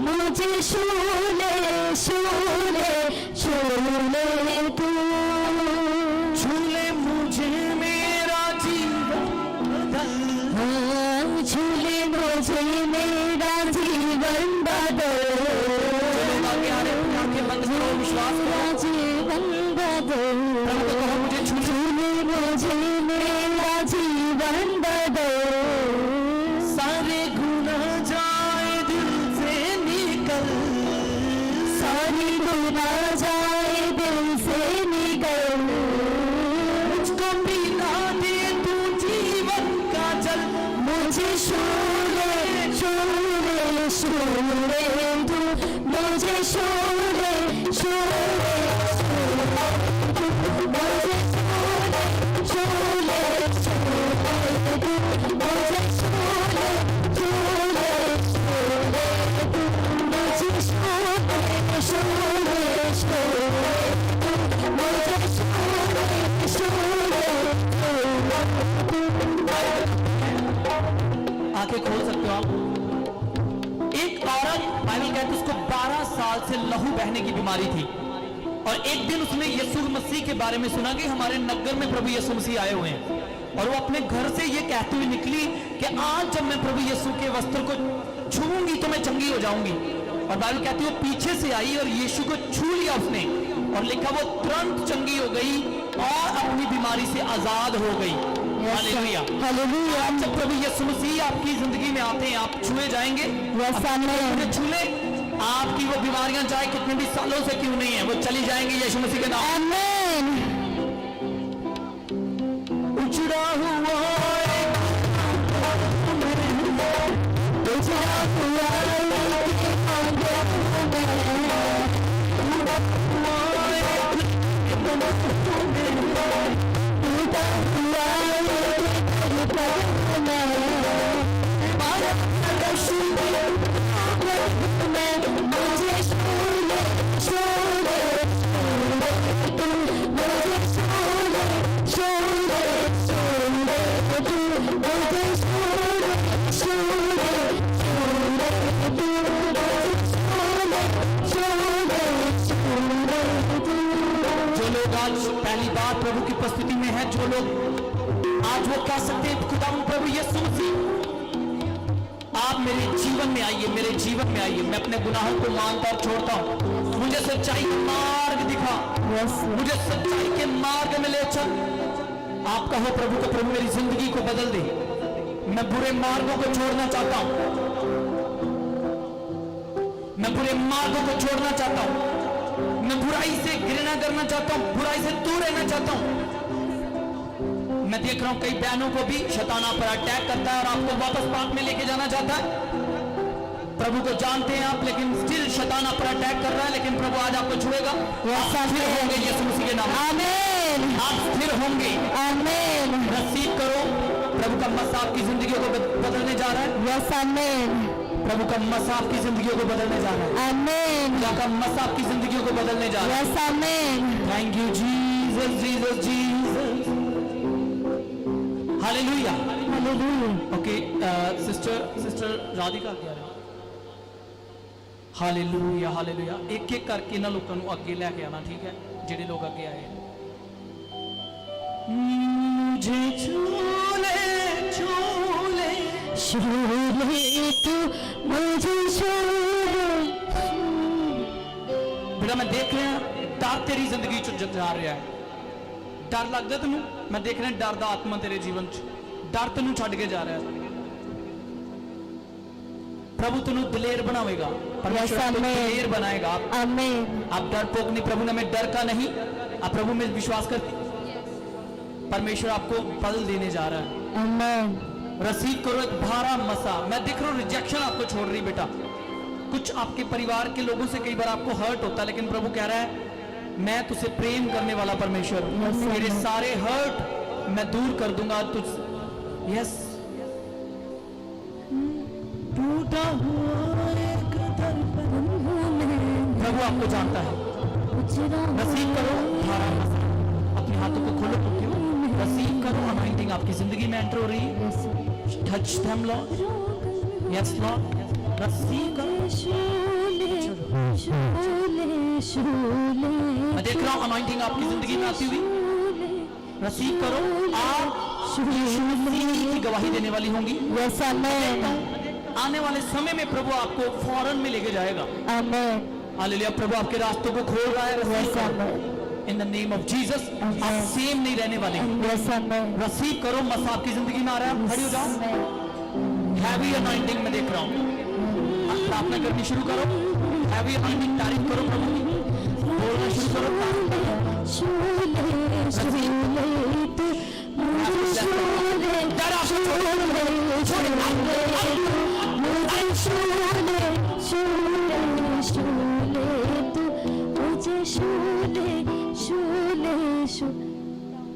मुझे शूले शूले शूले तू। छूले मुझे, मेरा जीवन बदल। हाँ, झूले मुझे मेरा जीवन बदल। जो लोग आगे आ रहे हैं अपनी आंखें बंद करो, विश्वास करो। मेरा जीवन बदल। प्रभु को कहो मुझे छूले। झूले मुझे मेरा जीवन बदल। सारे गुनाह जाए दिल से निकल। सारी गुनाह जाए दिल से निकल। मुझको पिला दे तू जीवन का जल। मुझे शूले शूले शूले तू, मुझे शूले शूले आंखें खोल सकते हो आप। एक औरत, बाइबल कहती है उसको 12 साल से लहू बहने की बीमारी थी, और एक दिन उसने यीशु मसीह के बारे में सुना कि हमारे नगर में प्रभु यीशु मसीह आए हुए हैं, और वो अपने घर से ये कहती हुई निकली कि आज जब मैं प्रभु यीशु के वस्त्र को छूऊंगी तो मैं चंगी हो जाऊंगी। और बाइबल कहती है वो पीछे से आई और यीशु को छू लिया उसने, और लिखा वो तुरंत चंगी हो गई और अपनी बीमारी से आजाद हो गई। Hallelujah, hallelujah. आज जब प्रभु यीशु मसीह आपकी जिंदगी में आते हैं, आप छुए जाएंगे, यस आमीन। छू ले, आपकी वो बीमारियां चाहे कितने भी सालों से क्यों नहीं है, वो चली जाएंगी यीशु मसीह के नाम। आमीन। उजड़ा हुआ पहली बार प्रभु की उपस्थिति में है, जो लोग आज वो कह सकते हैं खुदावंद प्रभु यीशु मसीह आप मेरे जीवन में आइए, मेरे जीवन में आइए, मैं अपने गुनाहों को मानता और छोड़ता हूँ, मुझे सच्चाई का मार्ग दिखा, मुझे सच्चाई के मार्ग में ले चल। आप कहो प्रभु को, प्रभु मेरी जिंदगी को बदल दे, मैं बुरे मार्गों को छोड़ना चाहता हूँ, मैं बुरे मार्गों को छोड़ना चाहता हूँ, मैं बुराई से घृणा करना चाहता हूं, बुराई से दूर रहना चाहता हूं। मैं देख रहा हूं कई बहनों को भी शैतान पर अटैक करता है और आपको वापस पाप में लेके जाना चाहता है। प्रभु को जानते हैं आप, लेकिन स्टिल शैतान पर अटैक कर रहा है, लेकिन प्रभु आज आपको छुएगा, आप स्थिर होंगे यीशु मसीह के नाम। आमीन। आप स्थिर होंगे। आमीन। रिसीव करो, प्रभु का मसा आपकी जिंदगी को बदलने जा रहा है। यस आमीन। प्रभु का मसा आपकी जिंदगी को बदलने जा रहा है। आमीन। खुदा का मसा आपकी जिंदगी को बदलने जा रहा है। यस आमीन। Thank you Jesus, Jesus, Jesus. Hallelujah, hallelujah. Okay, sister Radhika क्या रहे? Hallelujah, hallelujah. एक एक करके ना लोगों को अगे लेके आना, ठीक है, जेडे लोग अगे आए हैं। मुझे छूले छूले छूले तू मुझे छूले। बेटा मैं देख रहा डर तेरी जिंदगी च जा रहा है, डर लगता तेन? मैं देख रहा डर दा आत्मा तेरे जीवन च, डर तेन छड़ के जा रहा है। प्रभु तेन दलेर बनावेगा, परमेश्वर तेनू दलेर बनाएगा। आप डरपोक नहीं, प्रभु ने हमें डर का नहीं, आप प्रभु में विश्वास करते, परमेश्वर आपको बल देने जा रहा है। आमीन। रसीद करो एक भारा मसा। मैं देख रहा हूँ रिजेक्शन आपको छोड़ रही बेटा, कुछ आपके परिवार के लोगों से कई बार आपको हर्ट होता है, लेकिन प्रभु कह रहा है मैं तुझसे प्रेम करने वाला परमेश्वर हूं, मेरे सारे हर्ट मैं दूर कर दूंगा तुझ। यस, टूटा हुआ एक दर्पण प्रभु आपको जानता है। रसीद करो भारा मसा, अपने हाथों को खोलो, क्यों रसीद करो। अनॉइंटिंग आपकी जिंदगी में एंटर हो रही है। Touch them Lord, yes Lord, रसीद करो। मैं देख रहा हूं अनॉइंटिंग आपकी जिंदगी में आती हुई, रसीद करो। आप यीशु मसीह की गवाही देने वाली होंगी। यस आमीन। आने वाले समय में प्रभु आपको फौरन में लेके जाएगा। आमीन। हालेलुया, प्रभु आपके रास्तों को खोल रहा है। यस आमीन। इन द नेम ऑफ जीसस आप सेम नहीं रहने वाले। यस आमीन। रसीद करो, मसा आपकी जिंदगी में आ रहा है। खड़ी हो जाओ। हैवी अनॉइंटिंग में देख रहा हूं, प्रार्थना करनी शुरू करो। हैवी अनॉइंटिंग, तारीफ करो प्रभु की, बोलना शुरू करो।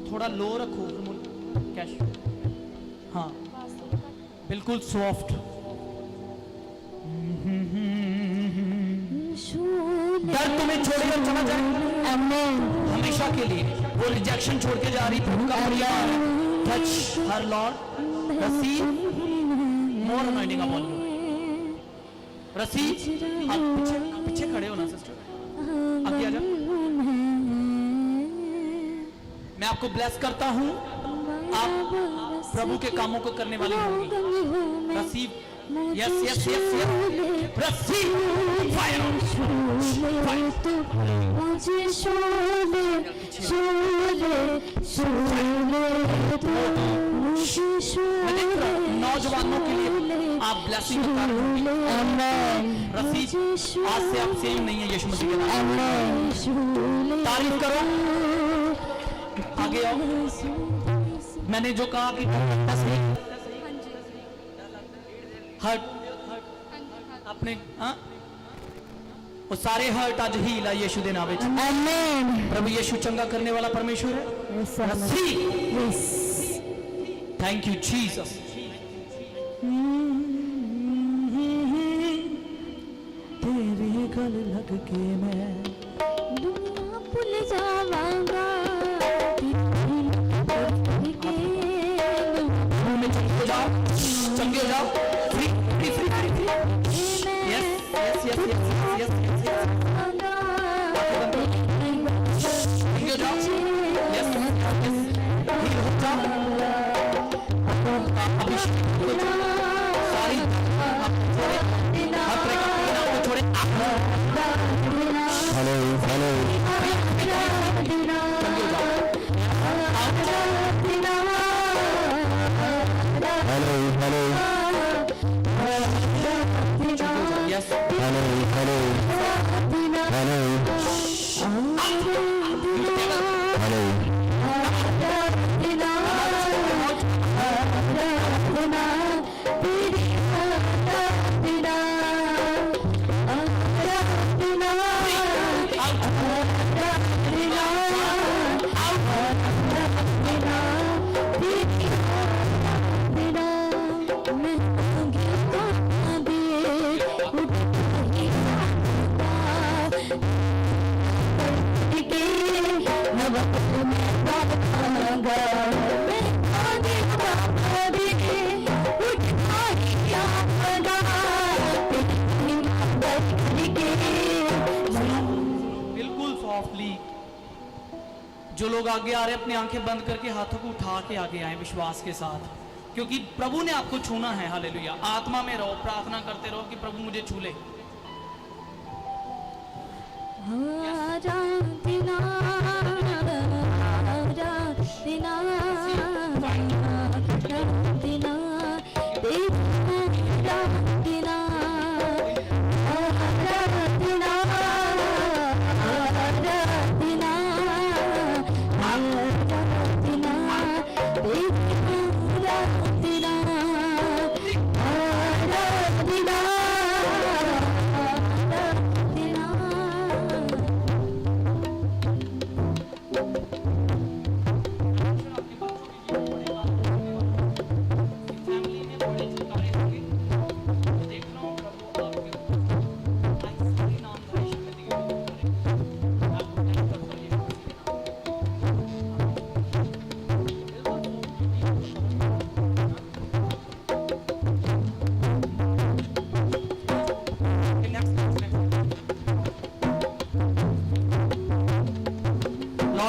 थोड़ा लो रखो कैश, हाँ बिल्कुल सॉफ्ट। डर तुम्हें छोड़कर चला जाए हमेशा के लिए, वो रिजेक्शन छोड़ के जा रही प्रभु का परिवार है। Touch her Lord, receive more anointing upon you. रसी आप पीछे खड़े हो ना सिस्टर, आगे आ जाओ। मैं आपको ब्लेस करता हूं, आप प्रभु के कामों को करने वाली होंगी। रसी यस यस यस यस रसी फायर मुझे शोले शोले शोले तो मुझे शोले नौजवानों के लिए आप ब्लेसिंग बता रहे होंगे। रसी आज से आप सेम नहीं है यीशु मसीह के नाम। तारीफ करो, आगे आओ। मैंने जो कहा कि हर्ट अपने वो सारे हर्ट आज हील है यीशु दे नाम विच। प्रभु यीशु चंगा करने वाला परमेश्वर है। Thank you Jesus. तेरे गल लग के मैं दुनिया भूल जावांगा, चंगे हो जाओ, free free free free free. Yes yes yes yes yes yes चंगे हो जाओ, यस यस हील हो जाओ, अभिषेक हो जाओ, सारी हर तरह की पीड़ा को छोड़े। हेलो हेलो चंगे हो जाओ, hello hello yes hello hello hello hello बिल्कुल सॉफ्टली। जो लोग आगे आ रहे हैं अपनी आंखें बंद करके हाथों को उठा के आगे आए विश्वास के साथ, क्योंकि प्रभु ने आपको छूना है। हालेलुया। आत्मा में रहो, प्रार्थना करते रहो कि प्रभु मुझे छू ले।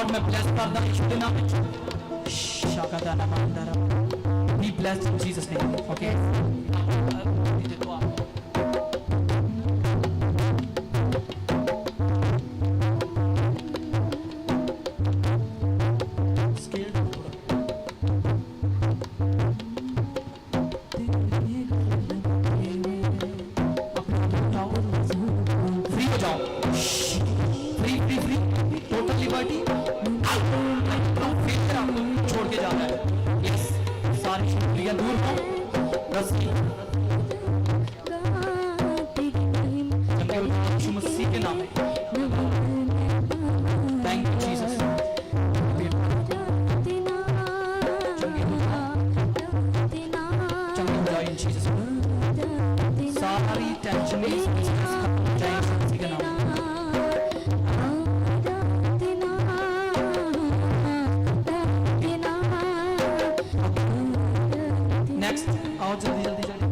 मैं ब्लेस करता हूं यीशु के नाम में। शाकादाना मांदारा। Be blessed in Jesus name. Okay. Free हो जाओ, free free free, total liberty. फिर आपको छोड़ के जाना है। यस, सारी शुक्रिया दूर हो। रस्सी यीशु मसीह के नाम में। Thank you Jesus. चंगे हो जाए इन जीसस में। सारी टेंशन नहीं जाए मसीह के नाम में। नेक्स्ट आओ, जल्दी जल्दी जल्दी।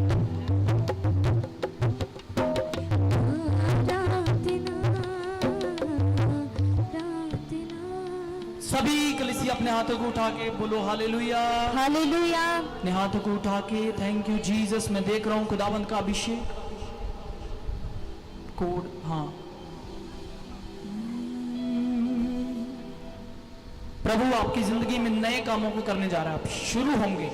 सभी कलीसिया अपने हाथों को उठा के बोलो हालेलुया। हालेलुया। अपने हाथों को उठा के थैंक यू जीसस। मैं देख रहा हूं खुदावंत का अभिषेक कोड। हाँ, प्रभु आपकी जिंदगी में नए कामों को करने जा रहा है। आप शुरू होंगे।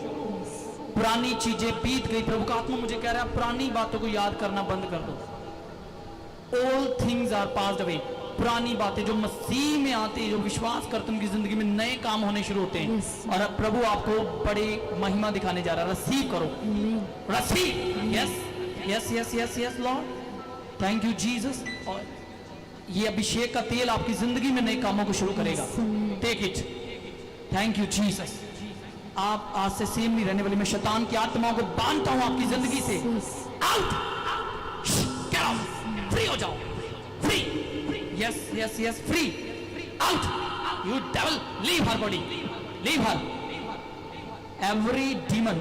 पुरानी चीजें बीत गई। प्रभु का आत्मा मुझे कह रहा है पुरानी बातों को याद करना बंद कर दो। All things are passed away. पुरानी बातें जो मसीह में आती है, जो विश्वास करते हैं, उनकी जिंदगी में नए काम होने शुरू होते हैं। और अब प्रभु आपको बड़ी महिमा दिखाने जा रहा है। रिसीव करो, receive. Yes yes yes yes yes Lord, thank you Jesus. और ये अभिषेक का तेल आपकी जिंदगी में नए कामों को शुरू करेगा। Take it, thank you Jesus. आप आज से सेम नहीं रहने वाली। मैं शैतान की आत्माओं को बांधता हूं आपकी जिंदगी से। आउट, गेट आउट, फ्री हो जाओ, free. Yes yes yes, free, out. You devil, leave her body, leave her. Every demon,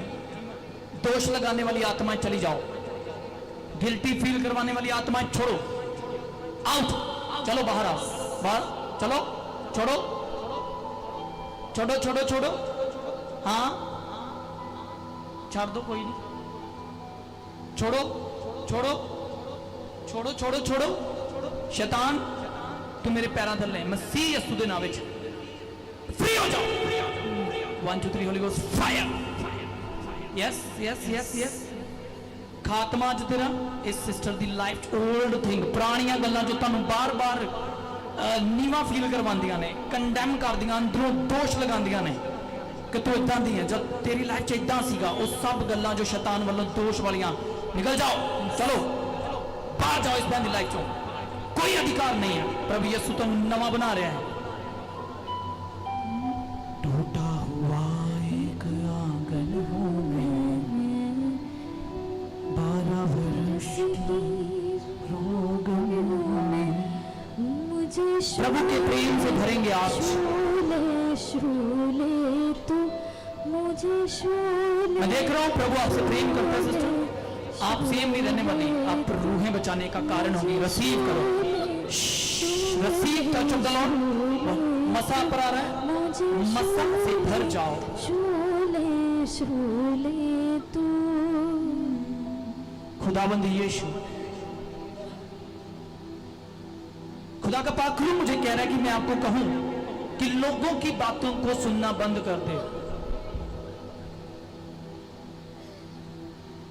दोष लगाने वाली आत्माएं चली जाओ। गिल्टी फील करवाने वाली आत्माएं छोड़ो, आउट। चलो बाहर आओ, बाहर चलो, छोड़ो छोड़ो छोड़ो छोड़ो। हाँ, छोड़ दो, कोई नहीं। छोड़ो छोड़ो छोड़ो छोड़ो छोड़ो। शैतान तू मेरे पैरों थल्ले, मसीह यीशु दे नाम विच फ्री हो जाओ। 1 2 3 Holi ghost fire. Yes yes yes yes. खात्मा अज तेरा इस सिस्टर दी लाइफ ओल्ड थिंग, पुरानियां गल्लां जो तुहानू बार-बार नीवा फील करवांदियां ने, कंडेम करदियां, अंदरों दोष लगांदियां ने कि तू इदां दी है, जब तेरी लाइफ च इदां सीगा, वो सब गल्लां जो शैतान वालों दोष वालियां निकल जाओ। चलो बाहर जाओ इस बहन दी लाइफ चो। कोई अधिकार नहीं है। प्रभु यीशु तो नवा बना रहा है। टूटा हुआ एक आंगन हूं मैं, 12 वर्ष की रोग में, मुझे प्रभु के प्रेम से भरेंगे आप। मैं देख रहा हूं प्रभु आपसे प्रेम करता है सिस्टर। आप सेम नहीं रहने वाली, आप रूहें बचाने का कारण होंगी। रिसीव करो, receive, touch of the Lord. मसा पर आ रहा है, मसा से भर जाओ। खुदाबंद यीशु, खुदा का पाक रूह मुझे कह रहा है कि मैं आपको कहूं कि लोगों की बातों को सुनना बंद कर दे।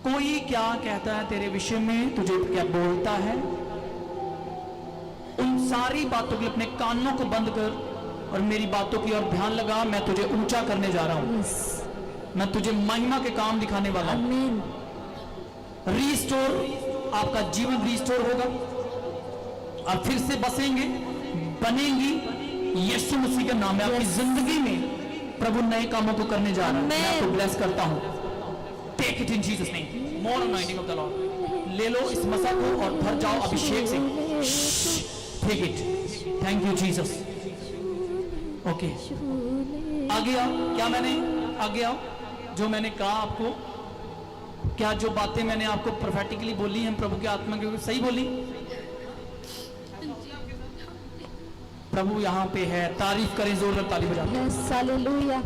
कोई क्या कहता है तेरे विषय में, तुझे क्या बोलता है, उन सारी बातों के लिए अपने कानों को बंद कर और मेरी बातों की ओर ध्यान लगा। मैं तुझे ऊंचा करने जा रहा हूं। मैं तुझे महिमा के काम दिखाने वाला हूं। रीस्टोर, आपका जीवन रीस्टोर होगा और फिर से बसेंगे, बनेंगी। यीशु मसीह का नाम है। आपकी जिंदगी में प्रभु नए कामों को करने जा रहा है। मैं आपको ब्लेस करता हूं। Take it in Jesus name. More anointing of the Lord. ले लो इस मसा को और भर जाओ अभिषेक से। Take it, thank you Jesus. Okay, आगे आओ। क्या मैंने आगे आओ, जो मैंने कहा आपको, क्या जो बातें मैंने आपको प्रोफेटिकली बोली हैं प्रभु की आत्मा के सही बोली? प्रभु यहाँ पे है। तारीफ करें, जोरदार ताली बजाते। हालेलुया।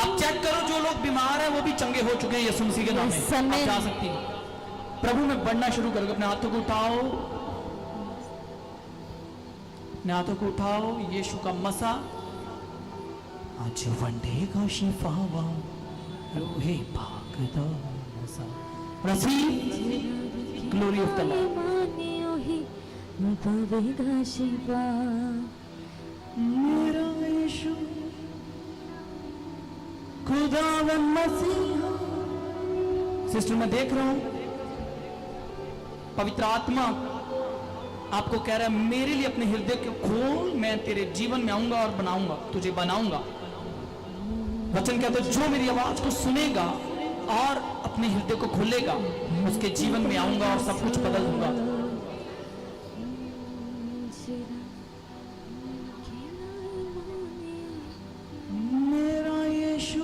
अब चेक करो, जो लोग बीमार हैं वो भी चंगे हो चुके हैं यीशु मसीह के नाम में। आप जा सकती हैं। प्रभु में बढ़ना शुरू करोगे। अपने हाथों को उठाओ, अपने हाथों को उठाओ। यीशु का मसा आज वंडेगा शिफावा, रूहे पाक दा मसा। Receive glory of the Lord. मेरा यीशु खुदावन मसीहा। सिस्टर मैं देख रहा हूं पवित्र आत्मा आपको कह रहा है मेरे लिए अपने हृदय को खोल, मैं तेरे जीवन में आऊंगा और बनाऊंगा, तुझे बनाऊंगा। वचन कहते हैं जो मेरी आवाज को सुनेगा और अपने हृदय को खोलेगा, उसके जीवन में आऊंगा और सब कुछ बदल दूंगा। मेरा यीशु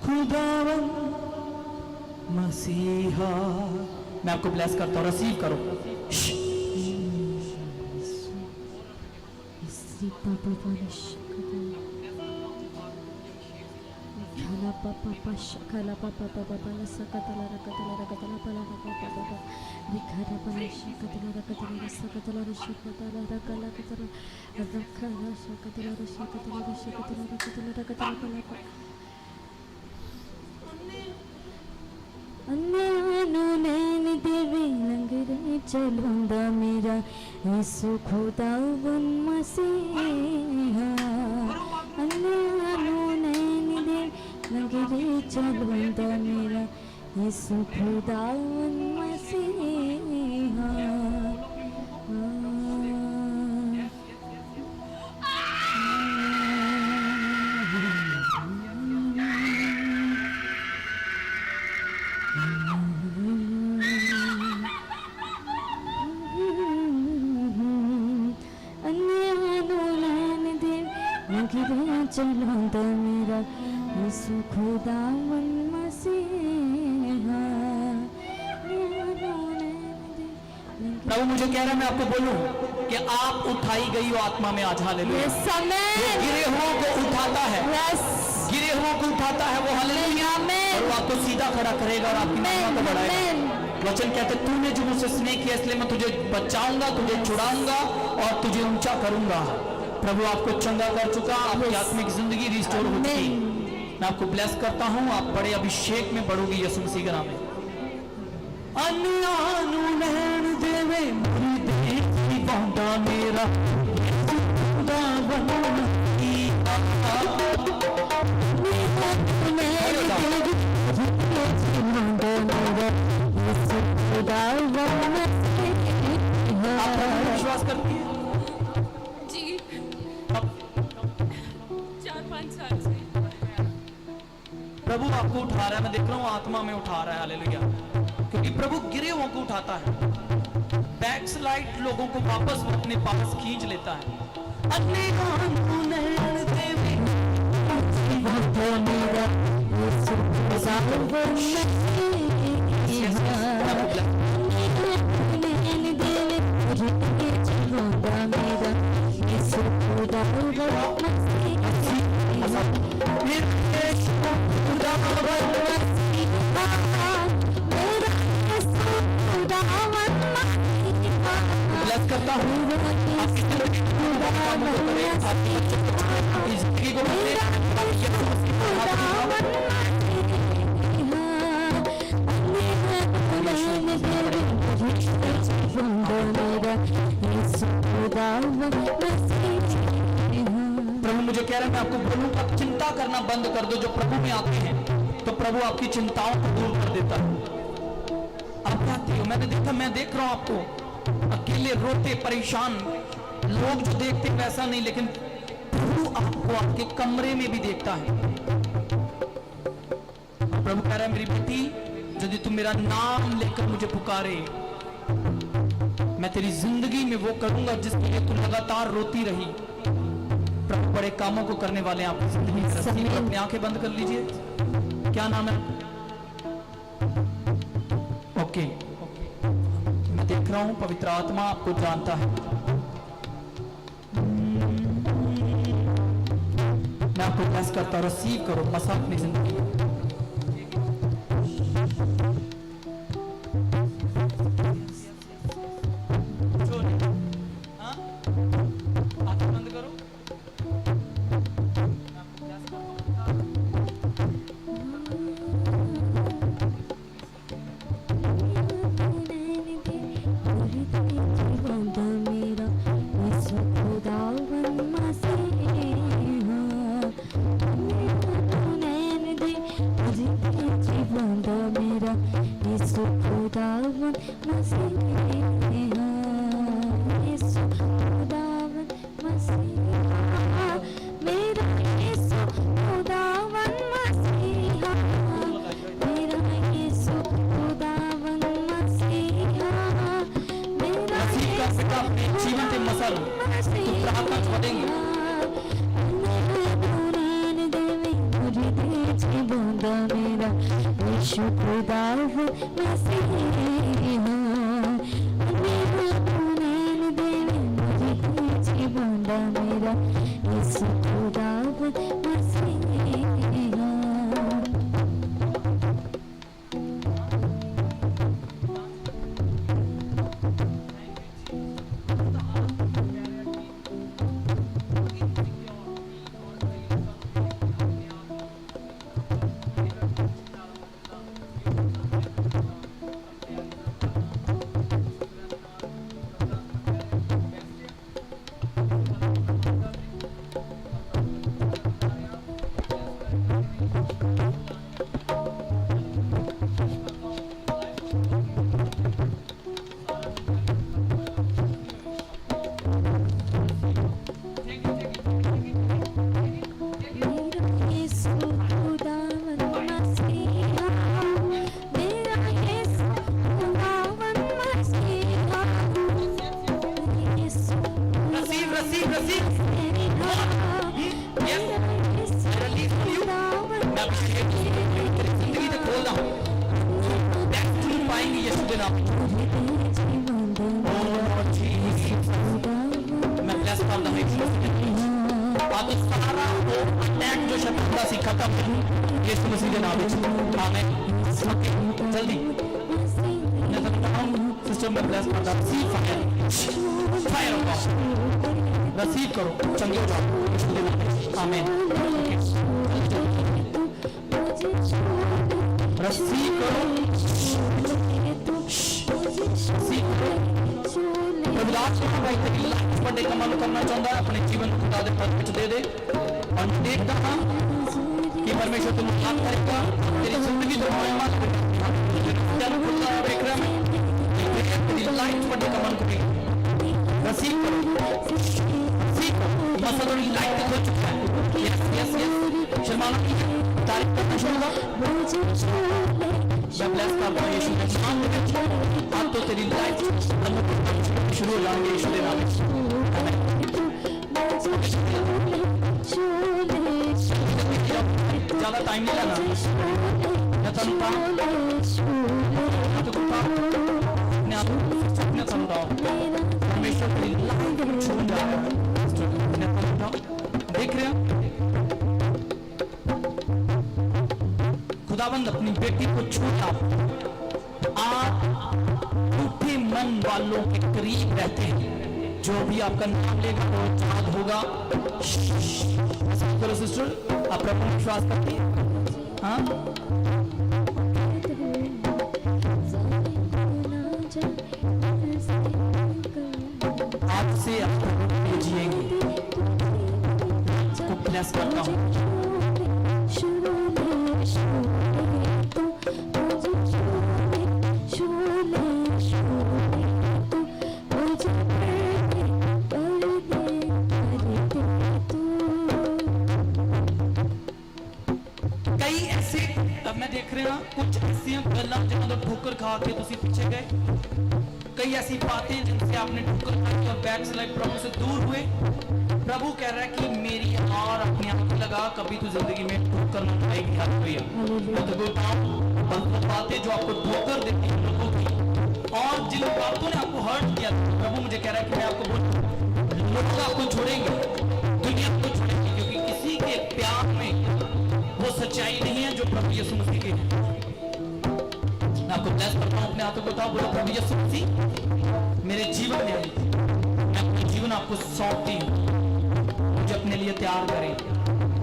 खुदावन मसीहा। मैं आपको ब्लेस करता हूं, रिसीव करो। चलूंगा मेरा यीशु खुदावन मसीहा नगरे चलूंगा मेरा यीशु खुदावन मसीहा चलूंगा मेरा यीशु खुदावन मसीहा। प्रभु मुझे कह रहा है मैं आपको बोलूं कि आप उठाई गई हो आत्मा में आज। हालेलुया। वो गिरे हुओं को उठाता है, गिरे हुओं को उठाता है वो। हालेलुया। और वो आपको सीधा खड़ा करेगा और आपकी महिमा को बढ़ाएगा। वचन कहते तूने जो मुझसे स्नेह किया इसलिए मैं तुझे बचाऊंगा, तुझे छुड़ाऊंगा और तुझे ऊंचा करूंगा। प्रभु आपको चंगा कर चुका, आपकी आत्मिक जिंदगी रिस्टोर हो चुकी। मैं आपको ब्लेस करता हूं, आप बड़े अभिषेक में बढ़ोगी यीशु मसीह के नाम में। अन्यानु नैन देवे मोरी देवी बांधा मेरा विश्वास करती है जी 4-5 साल से प्रभु आपको उठा रहा है। मैं देख रहा हूँ आत्मा में उठा रहा है। हालेलुया। क्योंकि प्रभु गिरे हुओं को उठाता है, बैकस्लाइड लोगों को वापस अपने पास खींच लेता है। ब्लेस करता हूँ आपकी जिंदगी को प्रभु मुझे कह रहा है मैं आपको बोलूं आप चिंता करना बंद कर दो। जो प्रभु में आते हैं तो प्रभु आपकी चिंताओं को दूर कर देता है। आप आते हो, मैंने देखा, मैं देख रहा हूं आपको अकेले रोते परेशान लोग जो देखते वैसा नहीं, लेकिन प्रभु आपको आपके कमरे में भी देखता है। प्रभु कह रहा है मेरी बेटी यदि तू मेरा नाम लेकर मुझे पुकारे मैं तेरी जिंदगी में वो करूंगा जिसके लिए तू लगातार रोती रही। प्रभु बड़े कामों को करने वाले हैं आपकी जिंदगी में। अपनी आंखें बंद कर लीजिए। क्या नाम है? ओके, मैं देख रहा हूं पवित्र आत्मा आपको जानता है। मैं आपको ब्लेस करता हूं, रिसीव करो मसा अपनी जिंदगी। मेरा बोलना डेस्टिनी पाएंगे यीशु के नाम में। Oh Lord Jesus, मैं ब्लेस करता हूँ यीशु मसीह के नाम में। अब सारा वो अटैक जो शैतान का सी खत्म है यीशु मसीह के नाम में। आमीन। ओके जल्दी मैं तो सिस्टम में ब्लेस करता हूँ। C fire of God receive करो, चंगे हो जाओ यीशु के नाम में। आमीन। रिसीव करो, रिसीव करो। प्रभुदास को भाई तेरी लाइफ बड़े कमाल करना चाहता है, अपने जीवन को खुदा दे पद में दे दे और देखता हाँ कि परमेश्वर तुम काम करेगा, तेरी जिंदगी तो महिमा खुदा देख रहा मैं तेरी लाइफ बड़े कमाल करेगी। रिसीव करो, रिसीव करो। मसला थोड़ी लाइफ हो चुका है। यस यस यस शर्माना की तारीफ करना शुरू कर। मैं ब्लेस करता हूँ यीशु के नाम में। आज तो तेरी लाइफ शुरू हो जाएंगे यीशु के नाम में। ज्यादा टाइम नहीं लेना। मैं तनुता अपने आप अपने तनुता परमेश्वर तेरी लाइफ छू जाएगा। देख रहे हो खुदाबंद अपनी बेटी को छूटा। आप टूटे मन वालों के करीब रहते हैं। जो भी आपका नाम लेगा वो याद होगा। करो सिस्टर, आप प्रभु में विश्वास करती हैं? हाँ आपसे आप जिएंगे। को ब्लेस करता हूँ। कुछ ऐसी गल्लां जिन्होंने ठोकर खा के तुसी पीछे गए, कई ऐसी बातें जिनसे आपने ठोकर खाई और बैकस्लाइड प्रभु से दूर हुए। प्रभु कह रहा है कि मेरी और अपने आप लगा, कभी तो जिंदगी में ठोकर न खाएगी। हालेलुया। मैं तो बोलता हूँ बातें जो आपको ठोकर देती हैं लोगों की, और जिन बातों ने आपको हर्ट किया, प्रभु मुझे कह रहा है कि मैं आपको बोलूं लोग आपको छोड़ेंगे, दुनिया को छोड़ेंगे, क्योंकि किसी के प्यार में वो सच्चाई नहीं है जो प्रभु यीशु मसीह की है। मैं आपको ब्लेस करता हूँ। अपने हाथों को उठाओ, बोलो प्रभु यीशु मसीह मेरे जीवन में आई, मैं अपना जीवन आपको सौंपती हूँ। मुझे अपने लिए तैयार करें,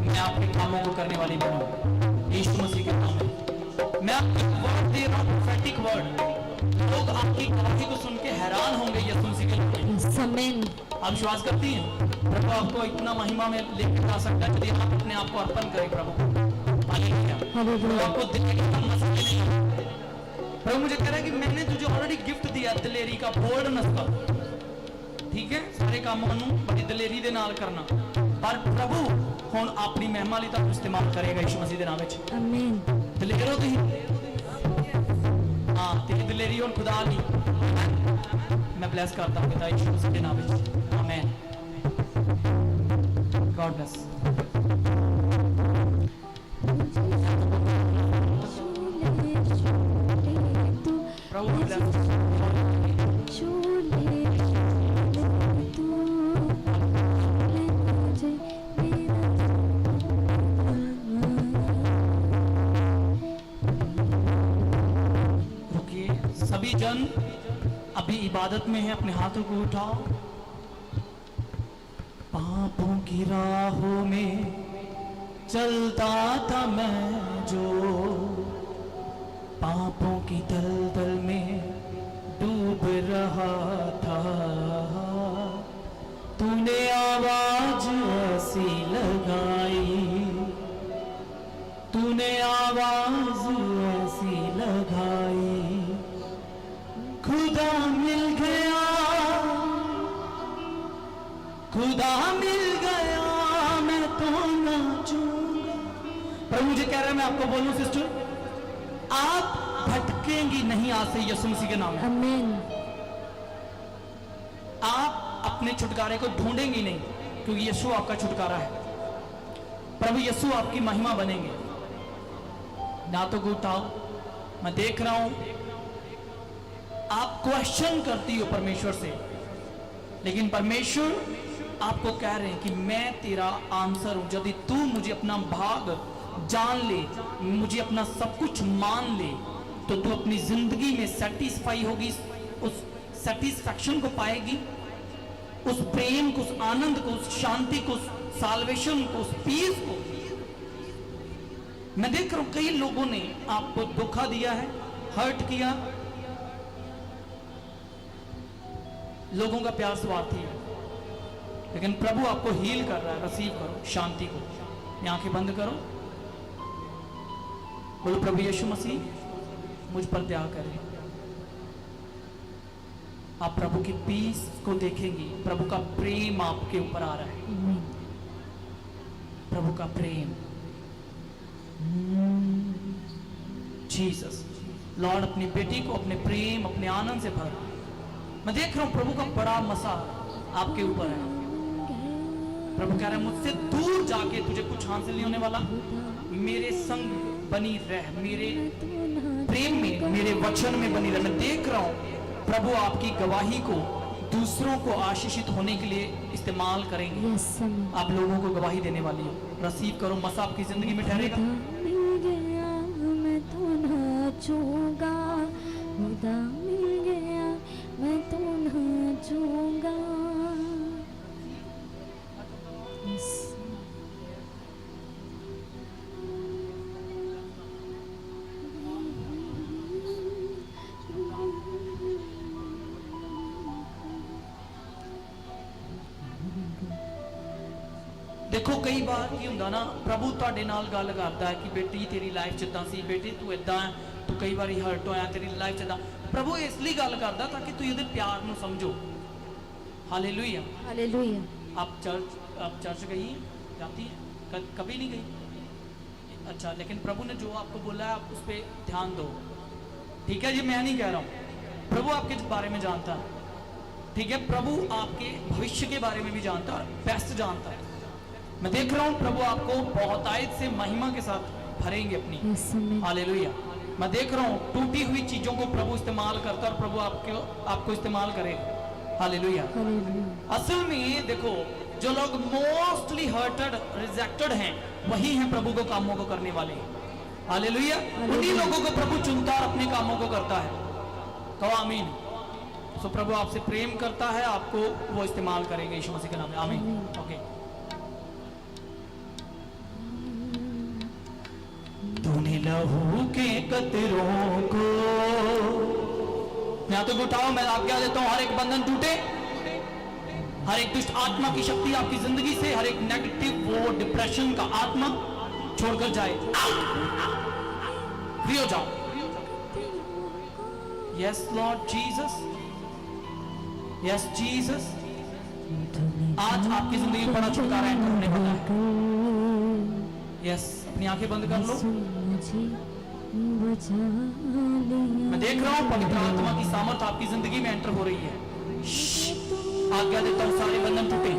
मैं आपके कामों को करने वाली बनूं यीशु मसीह के नाम में। मैं आपको वर्ड दे रहा हूँ, प्रोफेटिक वर्ड। लोग आपकी गवाही को सुन के हैरान होंगे यीशु मसीह के नाम में। आप विश्वास करती हैं प्रभु आपको इतना महिमा में लेकर जा सकता है यदि आप अपने आप को अर्पण करें प्रभु। हालेलुया। आपको देखेगा हम मसीह नहीं। प्रभु मुझे कह रहा है कि मैंने तुझे ऑलरेडी गिफ्ट दिया दलेरी का, बोल्डनेस का। ठीक है, सारे कामों ਨੂੰ बड़ी दलेरी ਦੇ ਨਾਲ करना, पर प्रभु ਹੁਣ ਆਪਣੀ ਮਹਿਮਾ ਲਈ ਤਾਂ ਇਸਤੇਮਾਲ ਕਰੇਗਾ ਯਿਸੂ ਮਸੀਹ ਦੇ ਨਾਮ ਵਿੱਚ। ਆਮੀਨ। ਦਲੇਰ ਹੋ ਤੁਸੀਂ? ਹਾਂ, ਤੇ ਦਲੇਰੀ ਹੁਣ ਖੁਦਾ ਲਈ मैं ब्लेस करता हूँ पिता यीशु मसीह के नाम में। आमीन। God bless. प्रभु ब्लेस। रुकिए, सभी जन अभी इबादत में है, अपने हाथों को उठाओ। पापों की राहों में चलता था मैं जो, पापों की दलदल में डूब रहा था, तूने आवाज ऐसी लगाई, तूने आवाज ऐसी लगाई, खुदा मिल गया, खुदा मिल गया, मैं तो नाचूंगा। प्रभु मुझे कह रहा है मैं आपको बोलूं सिस्टर, आप भटकेंगी नहीं आज से यीशु मसीह के नाम में। आमीन। आप अपने छुटकारे को ढूंढेंगी नहीं, क्योंकि यीशु आपका छुटकारा है। प्रभु यीशु आपकी महिमा बनेंगे। ना तो उठाओ। मैं देख रहा हूं आप क्वेश्चन करती हो परमेश्वर से, लेकिन परमेश्वर आपको कह रहे हैं कि मैं तेरा आंसर हूं। यदि तू मुझे अपना भाग जान ले, मुझे अपना सब कुछ मान ले, तो तू अपनी जिंदगी में सेटिस्फाई होगी, उस सेटिस्फैक्शन को पाएगी, उस प्रेम को, उस आनंद को, उस शांति को, उस साल्वेशन को, उस पीस को। मैं देख रहा हूं कई लोगों ने आपको धोखा दिया है, हर्ट किया। लोगों का प्यार स्वार्थी है, लेकिन प्रभु आपको हील कर रहा है। रिसीव करो शांति को। ये आंखें बंद करो, बोलो प्रभु यीशु मसीह मुझ पर दया करें। आप प्रभु की पीस को देखेंगे, प्रभु का प्रेम आपके ऊपर आ रहा है, प्रभु का प्रेम। जीसस लॉर्ड अपनी बेटी को अपने प्रेम, अपने आनंद से भर। मैं देख रहा हूं प्रभु का बड़ा मसा आपके ऊपर है। प्रभु कह रहा है मुझसे दूर जाके तुझे कुछ हासिल नहीं होने वाला, मेरे संग बनी रह, मेरे प्रेम में, मेरे वचन में बनी रह। मैं देख रहा हूं प्रभु आपकी गवाही को दूसरों को आशीषित होने के लिए इस्तेमाल करेंगे। आप लोगों को गवाही देने वाली हो। रिसीव करो, मसा आपकी जिंदगी में ठहरेगा। मिल गया मैं तो नाचूंगा, खुदा मिल गया मैं तो नाचूंगा। देखो कई बार की ਹੁੰਦਾ ना, प्रभु ਤੁਹਾਡੇ ਨਾਲ ਗੱਲ ਕਰਦਾ ਹੈ कि बेटी तेरी लाइफ ਚ ਇਦਾਂ ਸੀ, बेटी तू ਇਦਾਂ ਹੈ, तू कई बार हर्ट होया, तेरी लाइफ ਚ ਇਦਾਂ। प्रभु इसलिए गल करदा ताकि तू ਇਹਦੇ प्यार ਨੂੰ समझो। Hallelujah hallelujah. आप चर्च गई हैं, जाती हैं? कभी नहीं गई? अच्छा, लेकिन प्रभु ने जो आपको बोला है आप उस पर ध्यान दो, ठीक है? ये मैं नहीं कह रहा हूँ, प्रभु आपके बारे में जानता है, ठीक है? प्रभु आपके भविष्य के बारे में भी जानता है और बेस्ट जानता है। मैं देख रहा हूं प्रभु आपको बहुतायत से महिमा के साथ भरेंगे अपनी। हालेलुया। मैं देख रहा हूं टूटी हुई चीजों को प्रभु इस्तेमाल करता है और प्रभु आपको इस्तेमाल करेगा। हालेलुया। असल में देखो, जो लोग मोस्टली हर्टेड, रिजेक्टेड हैं, वही हैं प्रभु को कामों को करने वाले। हालेलुया। उन्हीं लोगों को प्रभु चुनता और अपने कामों को करता है। कहो आमीन। सो प्रभु आपसे प्रेम करता है, आपको वो इस्तेमाल करेंगे यीशु मसीह के नाम में। आमीन। ओके। तूने लहू के कतरों को, या तो उठाओ, मैं आज्ञा देता हूं हर एक बंधन टूटे, हर एक दुष्ट आत्मा की शक्ति आपकी जिंदगी से, हर एक नेगेटिव वो डिप्रेशन का आत्मा छोड़कर जाए, फ्री हो जाओ। Yes Lord Jesus, yes Jesus, आज आपकी जिंदगी में बड़ा छुटकारा एंटर होने वाला है। यस, अपनी आंखें बंद कर लो। मैं देख रहा हूं पवित्र आत्मा की सामर्थ आपकी जिंदगी में एंटर हो रही है। आज्ञा देता हूं सारे बंधन टूटे,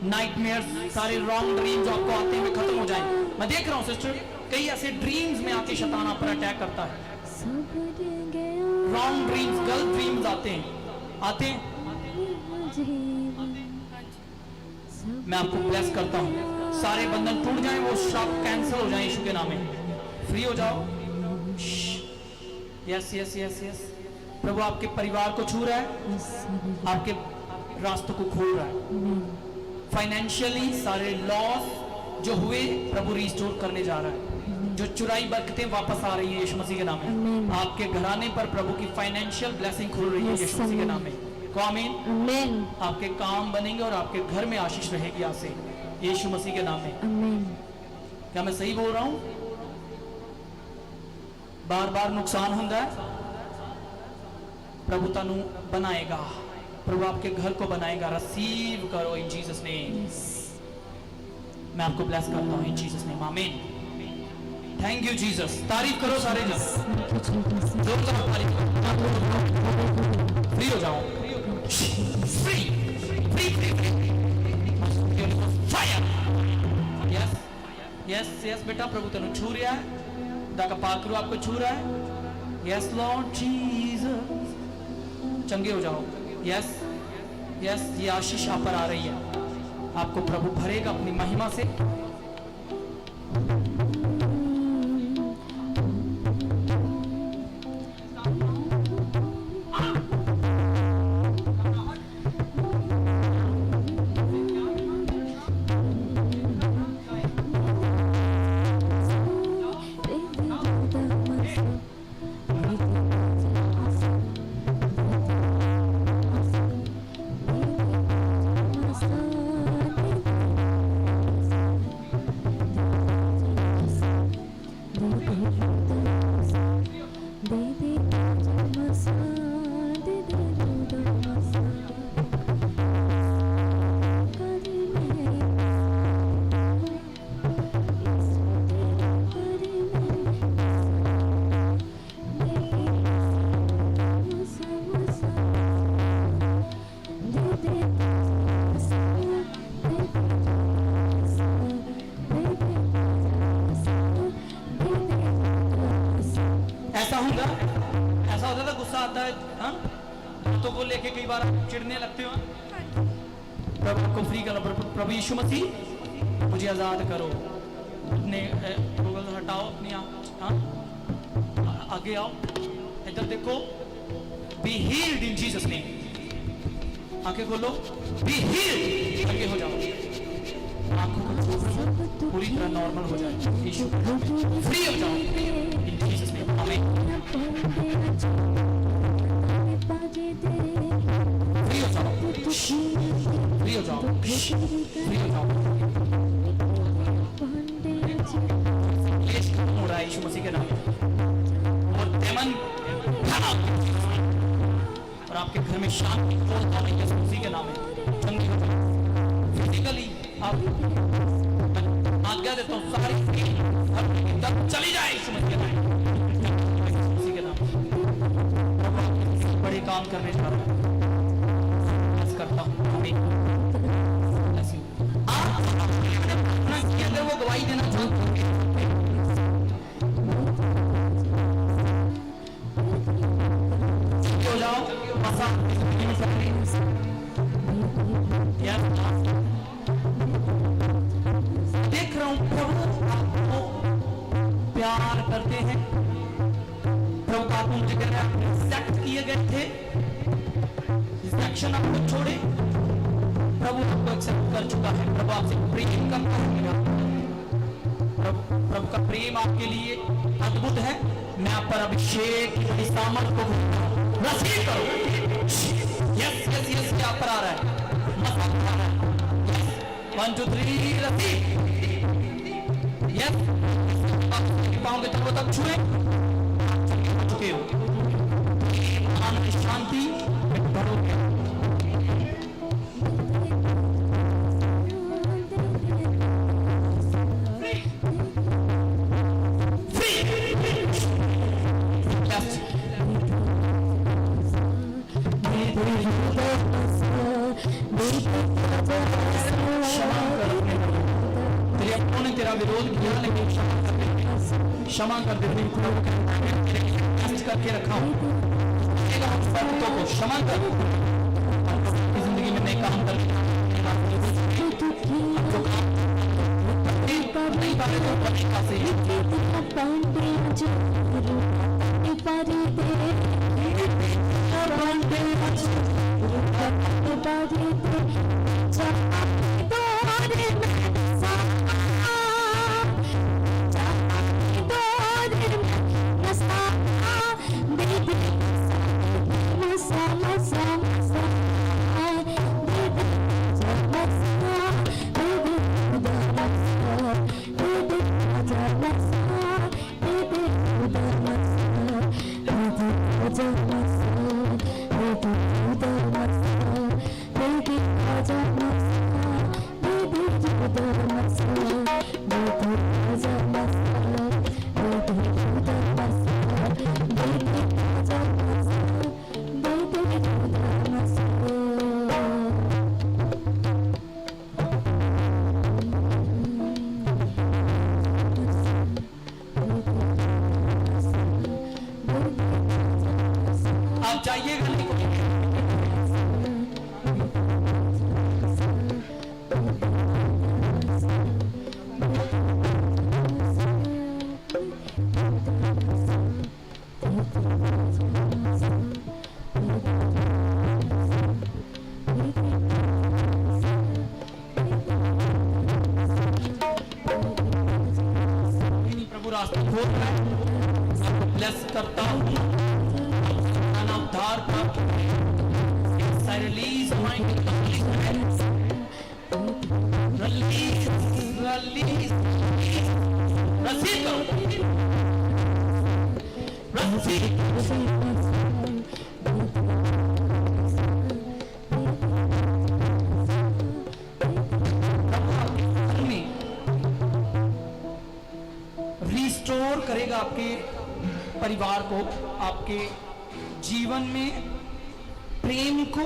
नाइटमेयर्स, सारे रॉन्ग ड्रीम्स जो आपको आते हुए खत्म हो जाएं। मैं देख रहा हूं सिस्टर, कई ऐसे ड्रीम्स में आके शैतान आप पर अटैक करता है। रॉन्ग ड्रीम्स, गलत ड्रीम्स आते हैं। मैं आपको ब्लेस करता हूं, सारे बंधन टूट जाएं, वो श्राप कैंसिल हो जाएं यीशु के नाम में। फ्री हो जाओ। Yes yes yes yes. प्रभु आपके परिवार को छू रहा है, आपके रास्तों को खोल रहा है। फाइनेंशियली सारे लॉस जो हुए प्रभु रिस्टोर करने जा रहा है। जो चुराई बरकतें वापस आ रही है यीशु मसीह के नाम में। आपके घराने पर प्रभु की फाइनेंशियल ब्लेसिंग खुल रही है यीशु मसीह के नाम में। आमीन। आपके काम बनेंगे और आपके घर में आशीष रहेगी आज से यीशु मसीह के नाम में। क्या मैं सही बोल रहा हूं? बार बार नुकसान होता है, प्रभु तनु बनाएगा, प्रभु आपके घर को बनाएगा। रिसीव करो इन जीसस नेम। मैं आपको ब्लेस करता हूं इन जीसस नेम। आमीन। Thank you Jesus. तारीफ करो सारे जन, जोरदार तारीफ करो। फ्री हो जाओ। Free free free free. Fire. Yes yes yes बेटा, प्रभु तेन छू रहा है। खुदा का पाक रूह आपको छू रहा है। यस लॉर्ड जीसस, चंगे हो जाओ। यस यस, ये आशीष आप पर आ रही है। आपको प्रभु भरेगा अपनी महिमा से। ऐसा होता था, गुस्सा आता है, हाँ, तो को लेके कई बार आप चिढ़ने लगते हो। प्रभु को फ्री करो। प्रभु यीशु मसीह, मुझे आजाद करो। अपने गूगल हटाओ, अपनी आगे आओ, इधर देखो। Be healed in Jesus name. आंखें खोलो, बी हील्ड। आगे हो जाओ, आंखों को पूरी तरह नॉर्मल हो जाए। यीशु फ्री हो जाओ इन जीसस नेम। आमीन। फ्री हो जाओ, फ्री हो जाओ, फ्री हो जाओ। क्लेश खत्म हो रहा है यीशु मसीह के नाम में। और देमन और आपके घर में शांति बोलता है यीशु मसीह के नाम में। चंगी हो जाओ। फिजिकली आप आज्ञा देता हूँ, सारी चली जाए यीशु मसीह के नाम में। बड़े काम करने जा रहा हूं, करता हूं। आप अपना अगर वो गवाही देना चाहते हैं, हो जाओ। देख रहा हूं प्रभु आपको प्यार करते हैं। प्रभु का मुझे कह रहा है, सेक्ट किए गए थे, सेक्शन आपको छोड़े, प्रभु आपको एक्सेप्ट कर चुका है। प्रभु आपसे प्रेम करता है। प्रभु का प्रेम आपके लिए अद्भुत है। मैं आप पर अभिषेक की सामर्थ को रिसीव करो। यस यस यस, क्या पर आ रहा है? 1 2 3 रिसीव। यस, पाँव के तलवे तक छुए, चुके हो। आनंद शांति भरोगे। तेरा विरोध किया, लेकिन क्षमा कर दे। करके रखा हूं, को क्षमा कर। जिंदगी में नए काम कर रास्ता खोल रहा है, आपको ब्लेस करता हूँ, अपना उद्धार प्राप्त करें। I release my release, receive करो, receive। रिस्टोर करेगा आपके परिवार को, आपके जीवन में प्रेम को,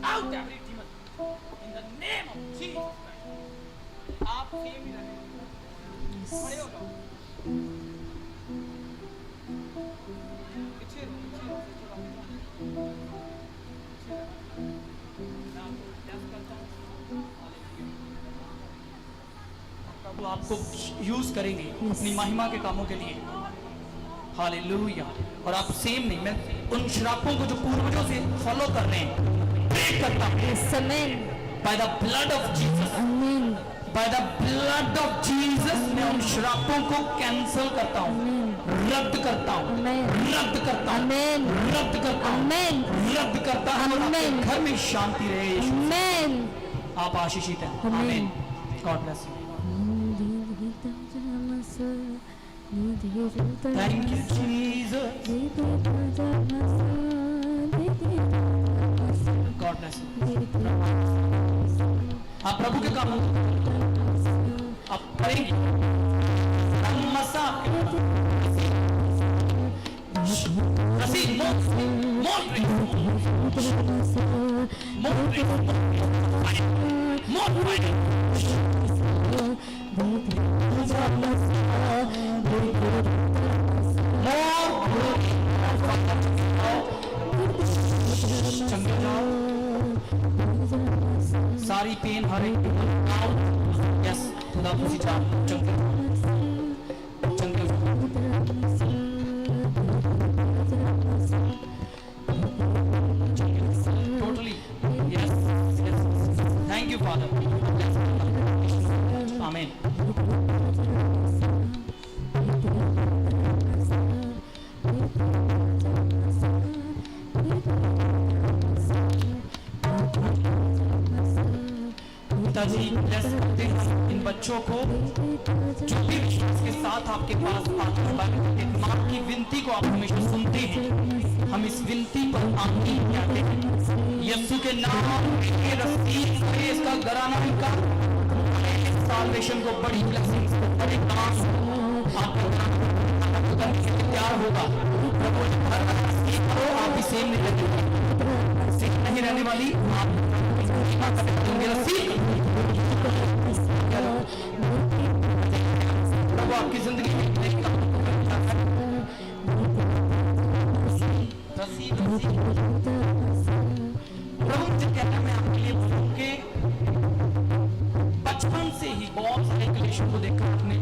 out every demon in the name of Jesus Christ। आप सेम ही रहें, खड़े हो जाओ, पीछे रहो, प्रभु आपको यूज करेंगे अपनी महिमा के कामों के लिए। हालेलुया। और आप सेम नहीं, मैं उन श्रापों को जो पूर्वजों से फॉलो कर रहे हैं ब्रेक करता हूं by the blood of Jesus, by the blood of Jesus. मैं उन श्रापों को कैंसिल करता हूं, रद्द करता हूं, रद्द करता हूं, रद्द करता हूं, रद्द करता हूं। आपके घर में शांति रहे यीशु। आप आशीषित हैं। आमीन। God bless you. Thank you, Jesus. God bless you. आप प्रभु के काम आप करेंगे। सारी पेन हर एक यस खुदा खुशी चाह चंगे चंगे totally yes yes. Thank you father. आमीन। पिताजी ब्लेस करते हैं इन बच्चों को जो भी विश्वास के साथ आपके पास आते हैं। माँ की विनती को आप हमेशा सुनते हैं। हम इस विनती पर आमीन कहते हैं। यीशु के नाम में रसीद से इसका घराना इनका साल्वेशन को बड़ी ब्लेसिंग्स को बड़े काम आपके तैयार होगा। प्रभु आप इसे नहीं रहने वाली आप प्रभु आपकी जिंदगी में प्रभु मुझे कहना मैं आपके लिए बोलूं कि बचपन से ही बहुत सारे क्लेशों को देखा आपने,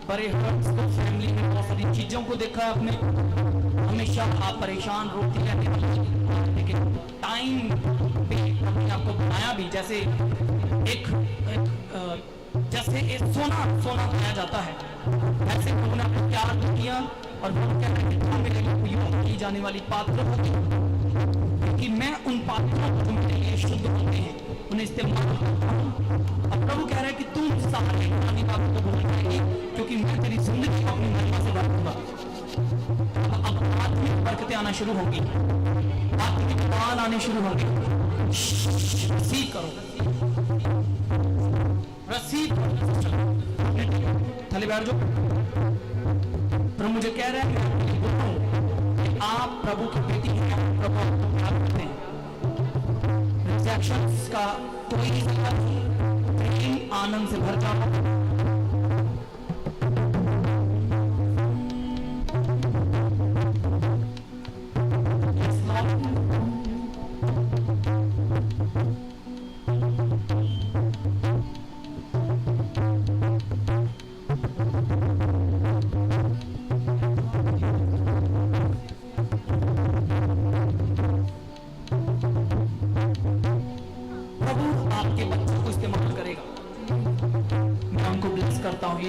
बड़े हर्ट्स को, फैमिली में बहुत सारी चीजों को देखा आपने। हमेशा आप परेशान रोती रहने वाली, लेकिन टाइम पे हमने आपको बनाया भी जैसे एक जैसे एक सोना बनाया जाता है, ऐसे उन्होंने आपको प्यार किया। और वो कहते हैं की जाने वाली पात्र होगी, क्योंकि मैं उन पात्रों को जो मेरे लिए शुद्ध होते हैं उन्हें इस्तेमाल करता हूं। अब प्रभु कह रहा है कि तुम सारी पुरानी बातों को भूल जाएगी, क्योंकि मैं तेरी जिंदगी को अपनी महिमा से भर दूंगा। अब आत्मिक बरकतें आना शुरू होंगी, आत्मिक दान आने शुरू होंगे। रसीद करो, रसीद थले बैठ जाओ। प्रभु मुझे कह रहा है कि आप प्रभु की बेटी हैं, प्रभु आपको प्यार करते हैं। रिजेक्शंस का कोई प्रेम आनंद से भर जाओ।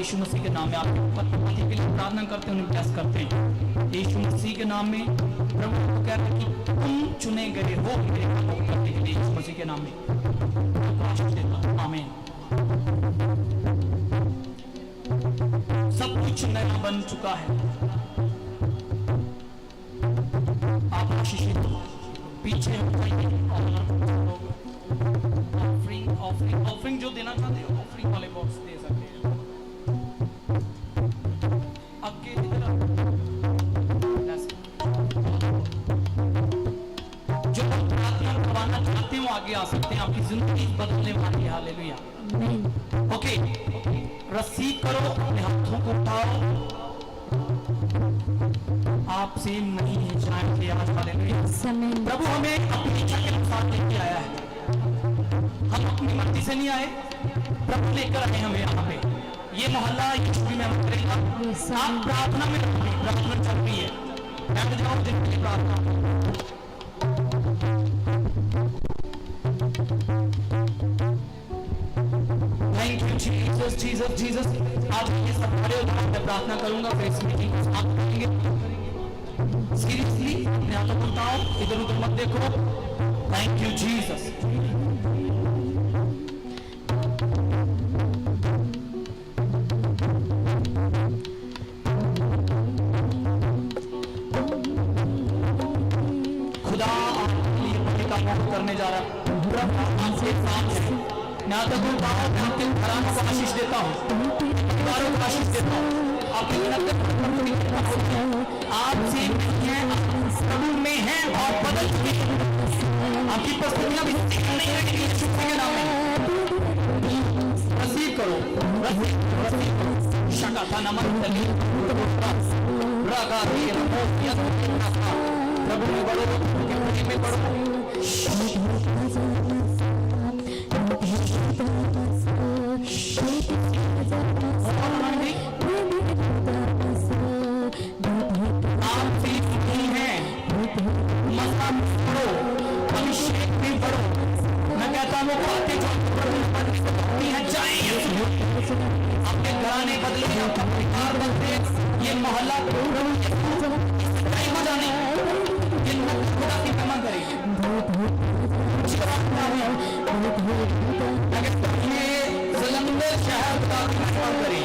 यीशु मसीह के नाम में आपके पति के लिए प्रार्थना करते हैं, उन्हें ब्लेस करते हैं यीशु मसीह के नाम में। प्रभु को कह रहे हैं कि तुम चुने गए हो मेरे कामों को करने के लिए, यीशु मसीह के नाम में आपको आशीष देता हूं। आमीन। सब कुछ नया बन चुका है, आप आशीषित हो। पीछे ऑफरिंग जो देना चाहते हो ऑफरिंग वाले बॉक्स दे सकते हैं। आगे इधर जो प्रार्थना करवाना चाहते हो आगे आ सकते हैं, आपकी जिंदगी बदलने वाली है। हालेलुया। ओके, रसीद करो, अपने हाथों को उठाओ। आपसे नहीं है शायद से आज। हालेलुया। प्रभु हमें अपनी इच्छा के अनुसार लेके आया है, हम अपनी मर्जी से नहीं आए, प्रभु लेकर आए हमें यहाँ पे। ये मोहल्ला यीशु की महिमा करेगा। आप प्रार्थना में रहोगे, प्रार्थना चल रही है, बैठ जाओ दिन की प्रार्थना। Thank you Jesus Jesus Jesus. आज ये सब खड़े होकर मैं प्रार्थना करूंगा, फिर इस मीटिंग को समाप्त करेंगे। सीरियसली अपने हाथों को उठाओ, इधर उधर मत देखो। Thank you Jesus. करने जा रहा प्रभु आपके साथ है। मैं आपके घरानों को आशीष देता हूँ, परिवारों को आशीष देता हूँ। आपके आपसे प्रभु में है और बदल चुके हैं। आपकी परिस्थितियां भी नहीं रहेगी यीशु के नाम में। रसीद करो, शका था नमन रागा प्रभु में बढ़ो, प्रेम में बढ़ो। अभिषेक में बढ़ो। मैं कहता हूँ बातें जो हैं जाएंगे, अपने घराने बदले, आपका परिवार बदले, ये मोहल्ला हो जाने ये खुदा की क्षमा करेगी। जलंधर शहर का निर्माण करें।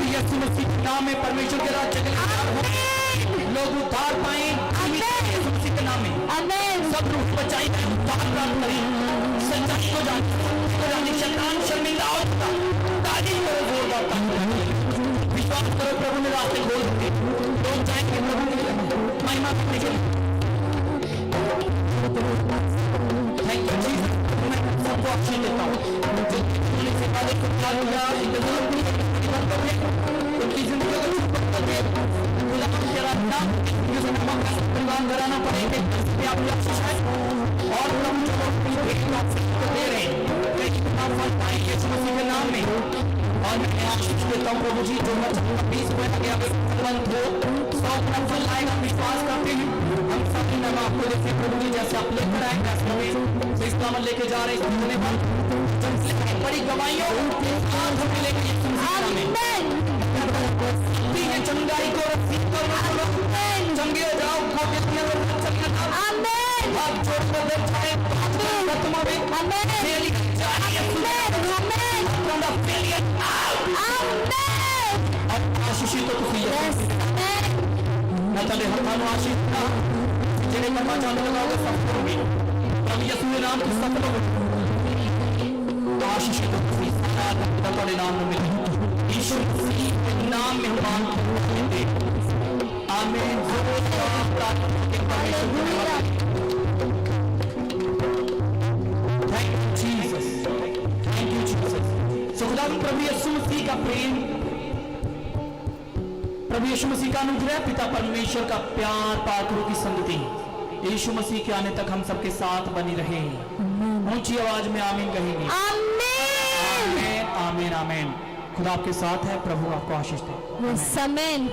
यीशु मसीह के नाम में परमेश्वर के राज्य के लिए लोग उद्धार पाए यीशु मसीह के नाम में। सब रूप बचाई उद्धार प्राप्त करें, सच्चाई को जाने शैतान शर्मिंदा हो चुका। तारीफ करो जोरदार, विश्वास करो प्रभु ने रास्ते खोल दिए, लोग जाएंगे प्रभु की महिमा करने के लिए। Thank you Jesus. मैं सबको आशीष देता हूँ जो से पहले उनकी जिंदगी को गुलाम के रास्ता परिवार कराना पड़ेगा। आप आशीष है और प्रभु जो दे रहे हैं यीशु मसीह के नाम में। और मैं आशीष देता हूँ प्रभु जी, जो मैं 20 मिनट के आगे तुरंत हो 100% लाएगा, विश्वास करते हैं हम सभी। नाम आपको देखिए प्रभु जी, जैसे आप लेकर आए तो इस काम लेके जा रहे हैं बड़ी गवाहियों हमें लेके चंगाई को चंगे हो जाओ, आशीषित मैं तेरे हथां आशीष जिन्हें करना चाहने लगाओगे सब करोगे। प्रभु यीशु के नाम की सब लोग आशीषित बड़े नाम में मिले। यीशु मसीह के नाम में हम मांगते हैं। आमीन। Thank you Jesus, thank you Jesus. So खुदावंद प्रभु यीशु मसीह का प्रेम, प्रभु यीशु मसीह का अनुग्रह, पिता परमेश्वर का प्यार, पात्रों की संगति यीशु मसीह के आने तक हम सबके साथ बनी रहे। ऊंची आवाज में आमीन कहेंगे। आमीन आमीन आमीन। खुदा आपके साथ है, प्रभु आपको आशीष दे। आमीन।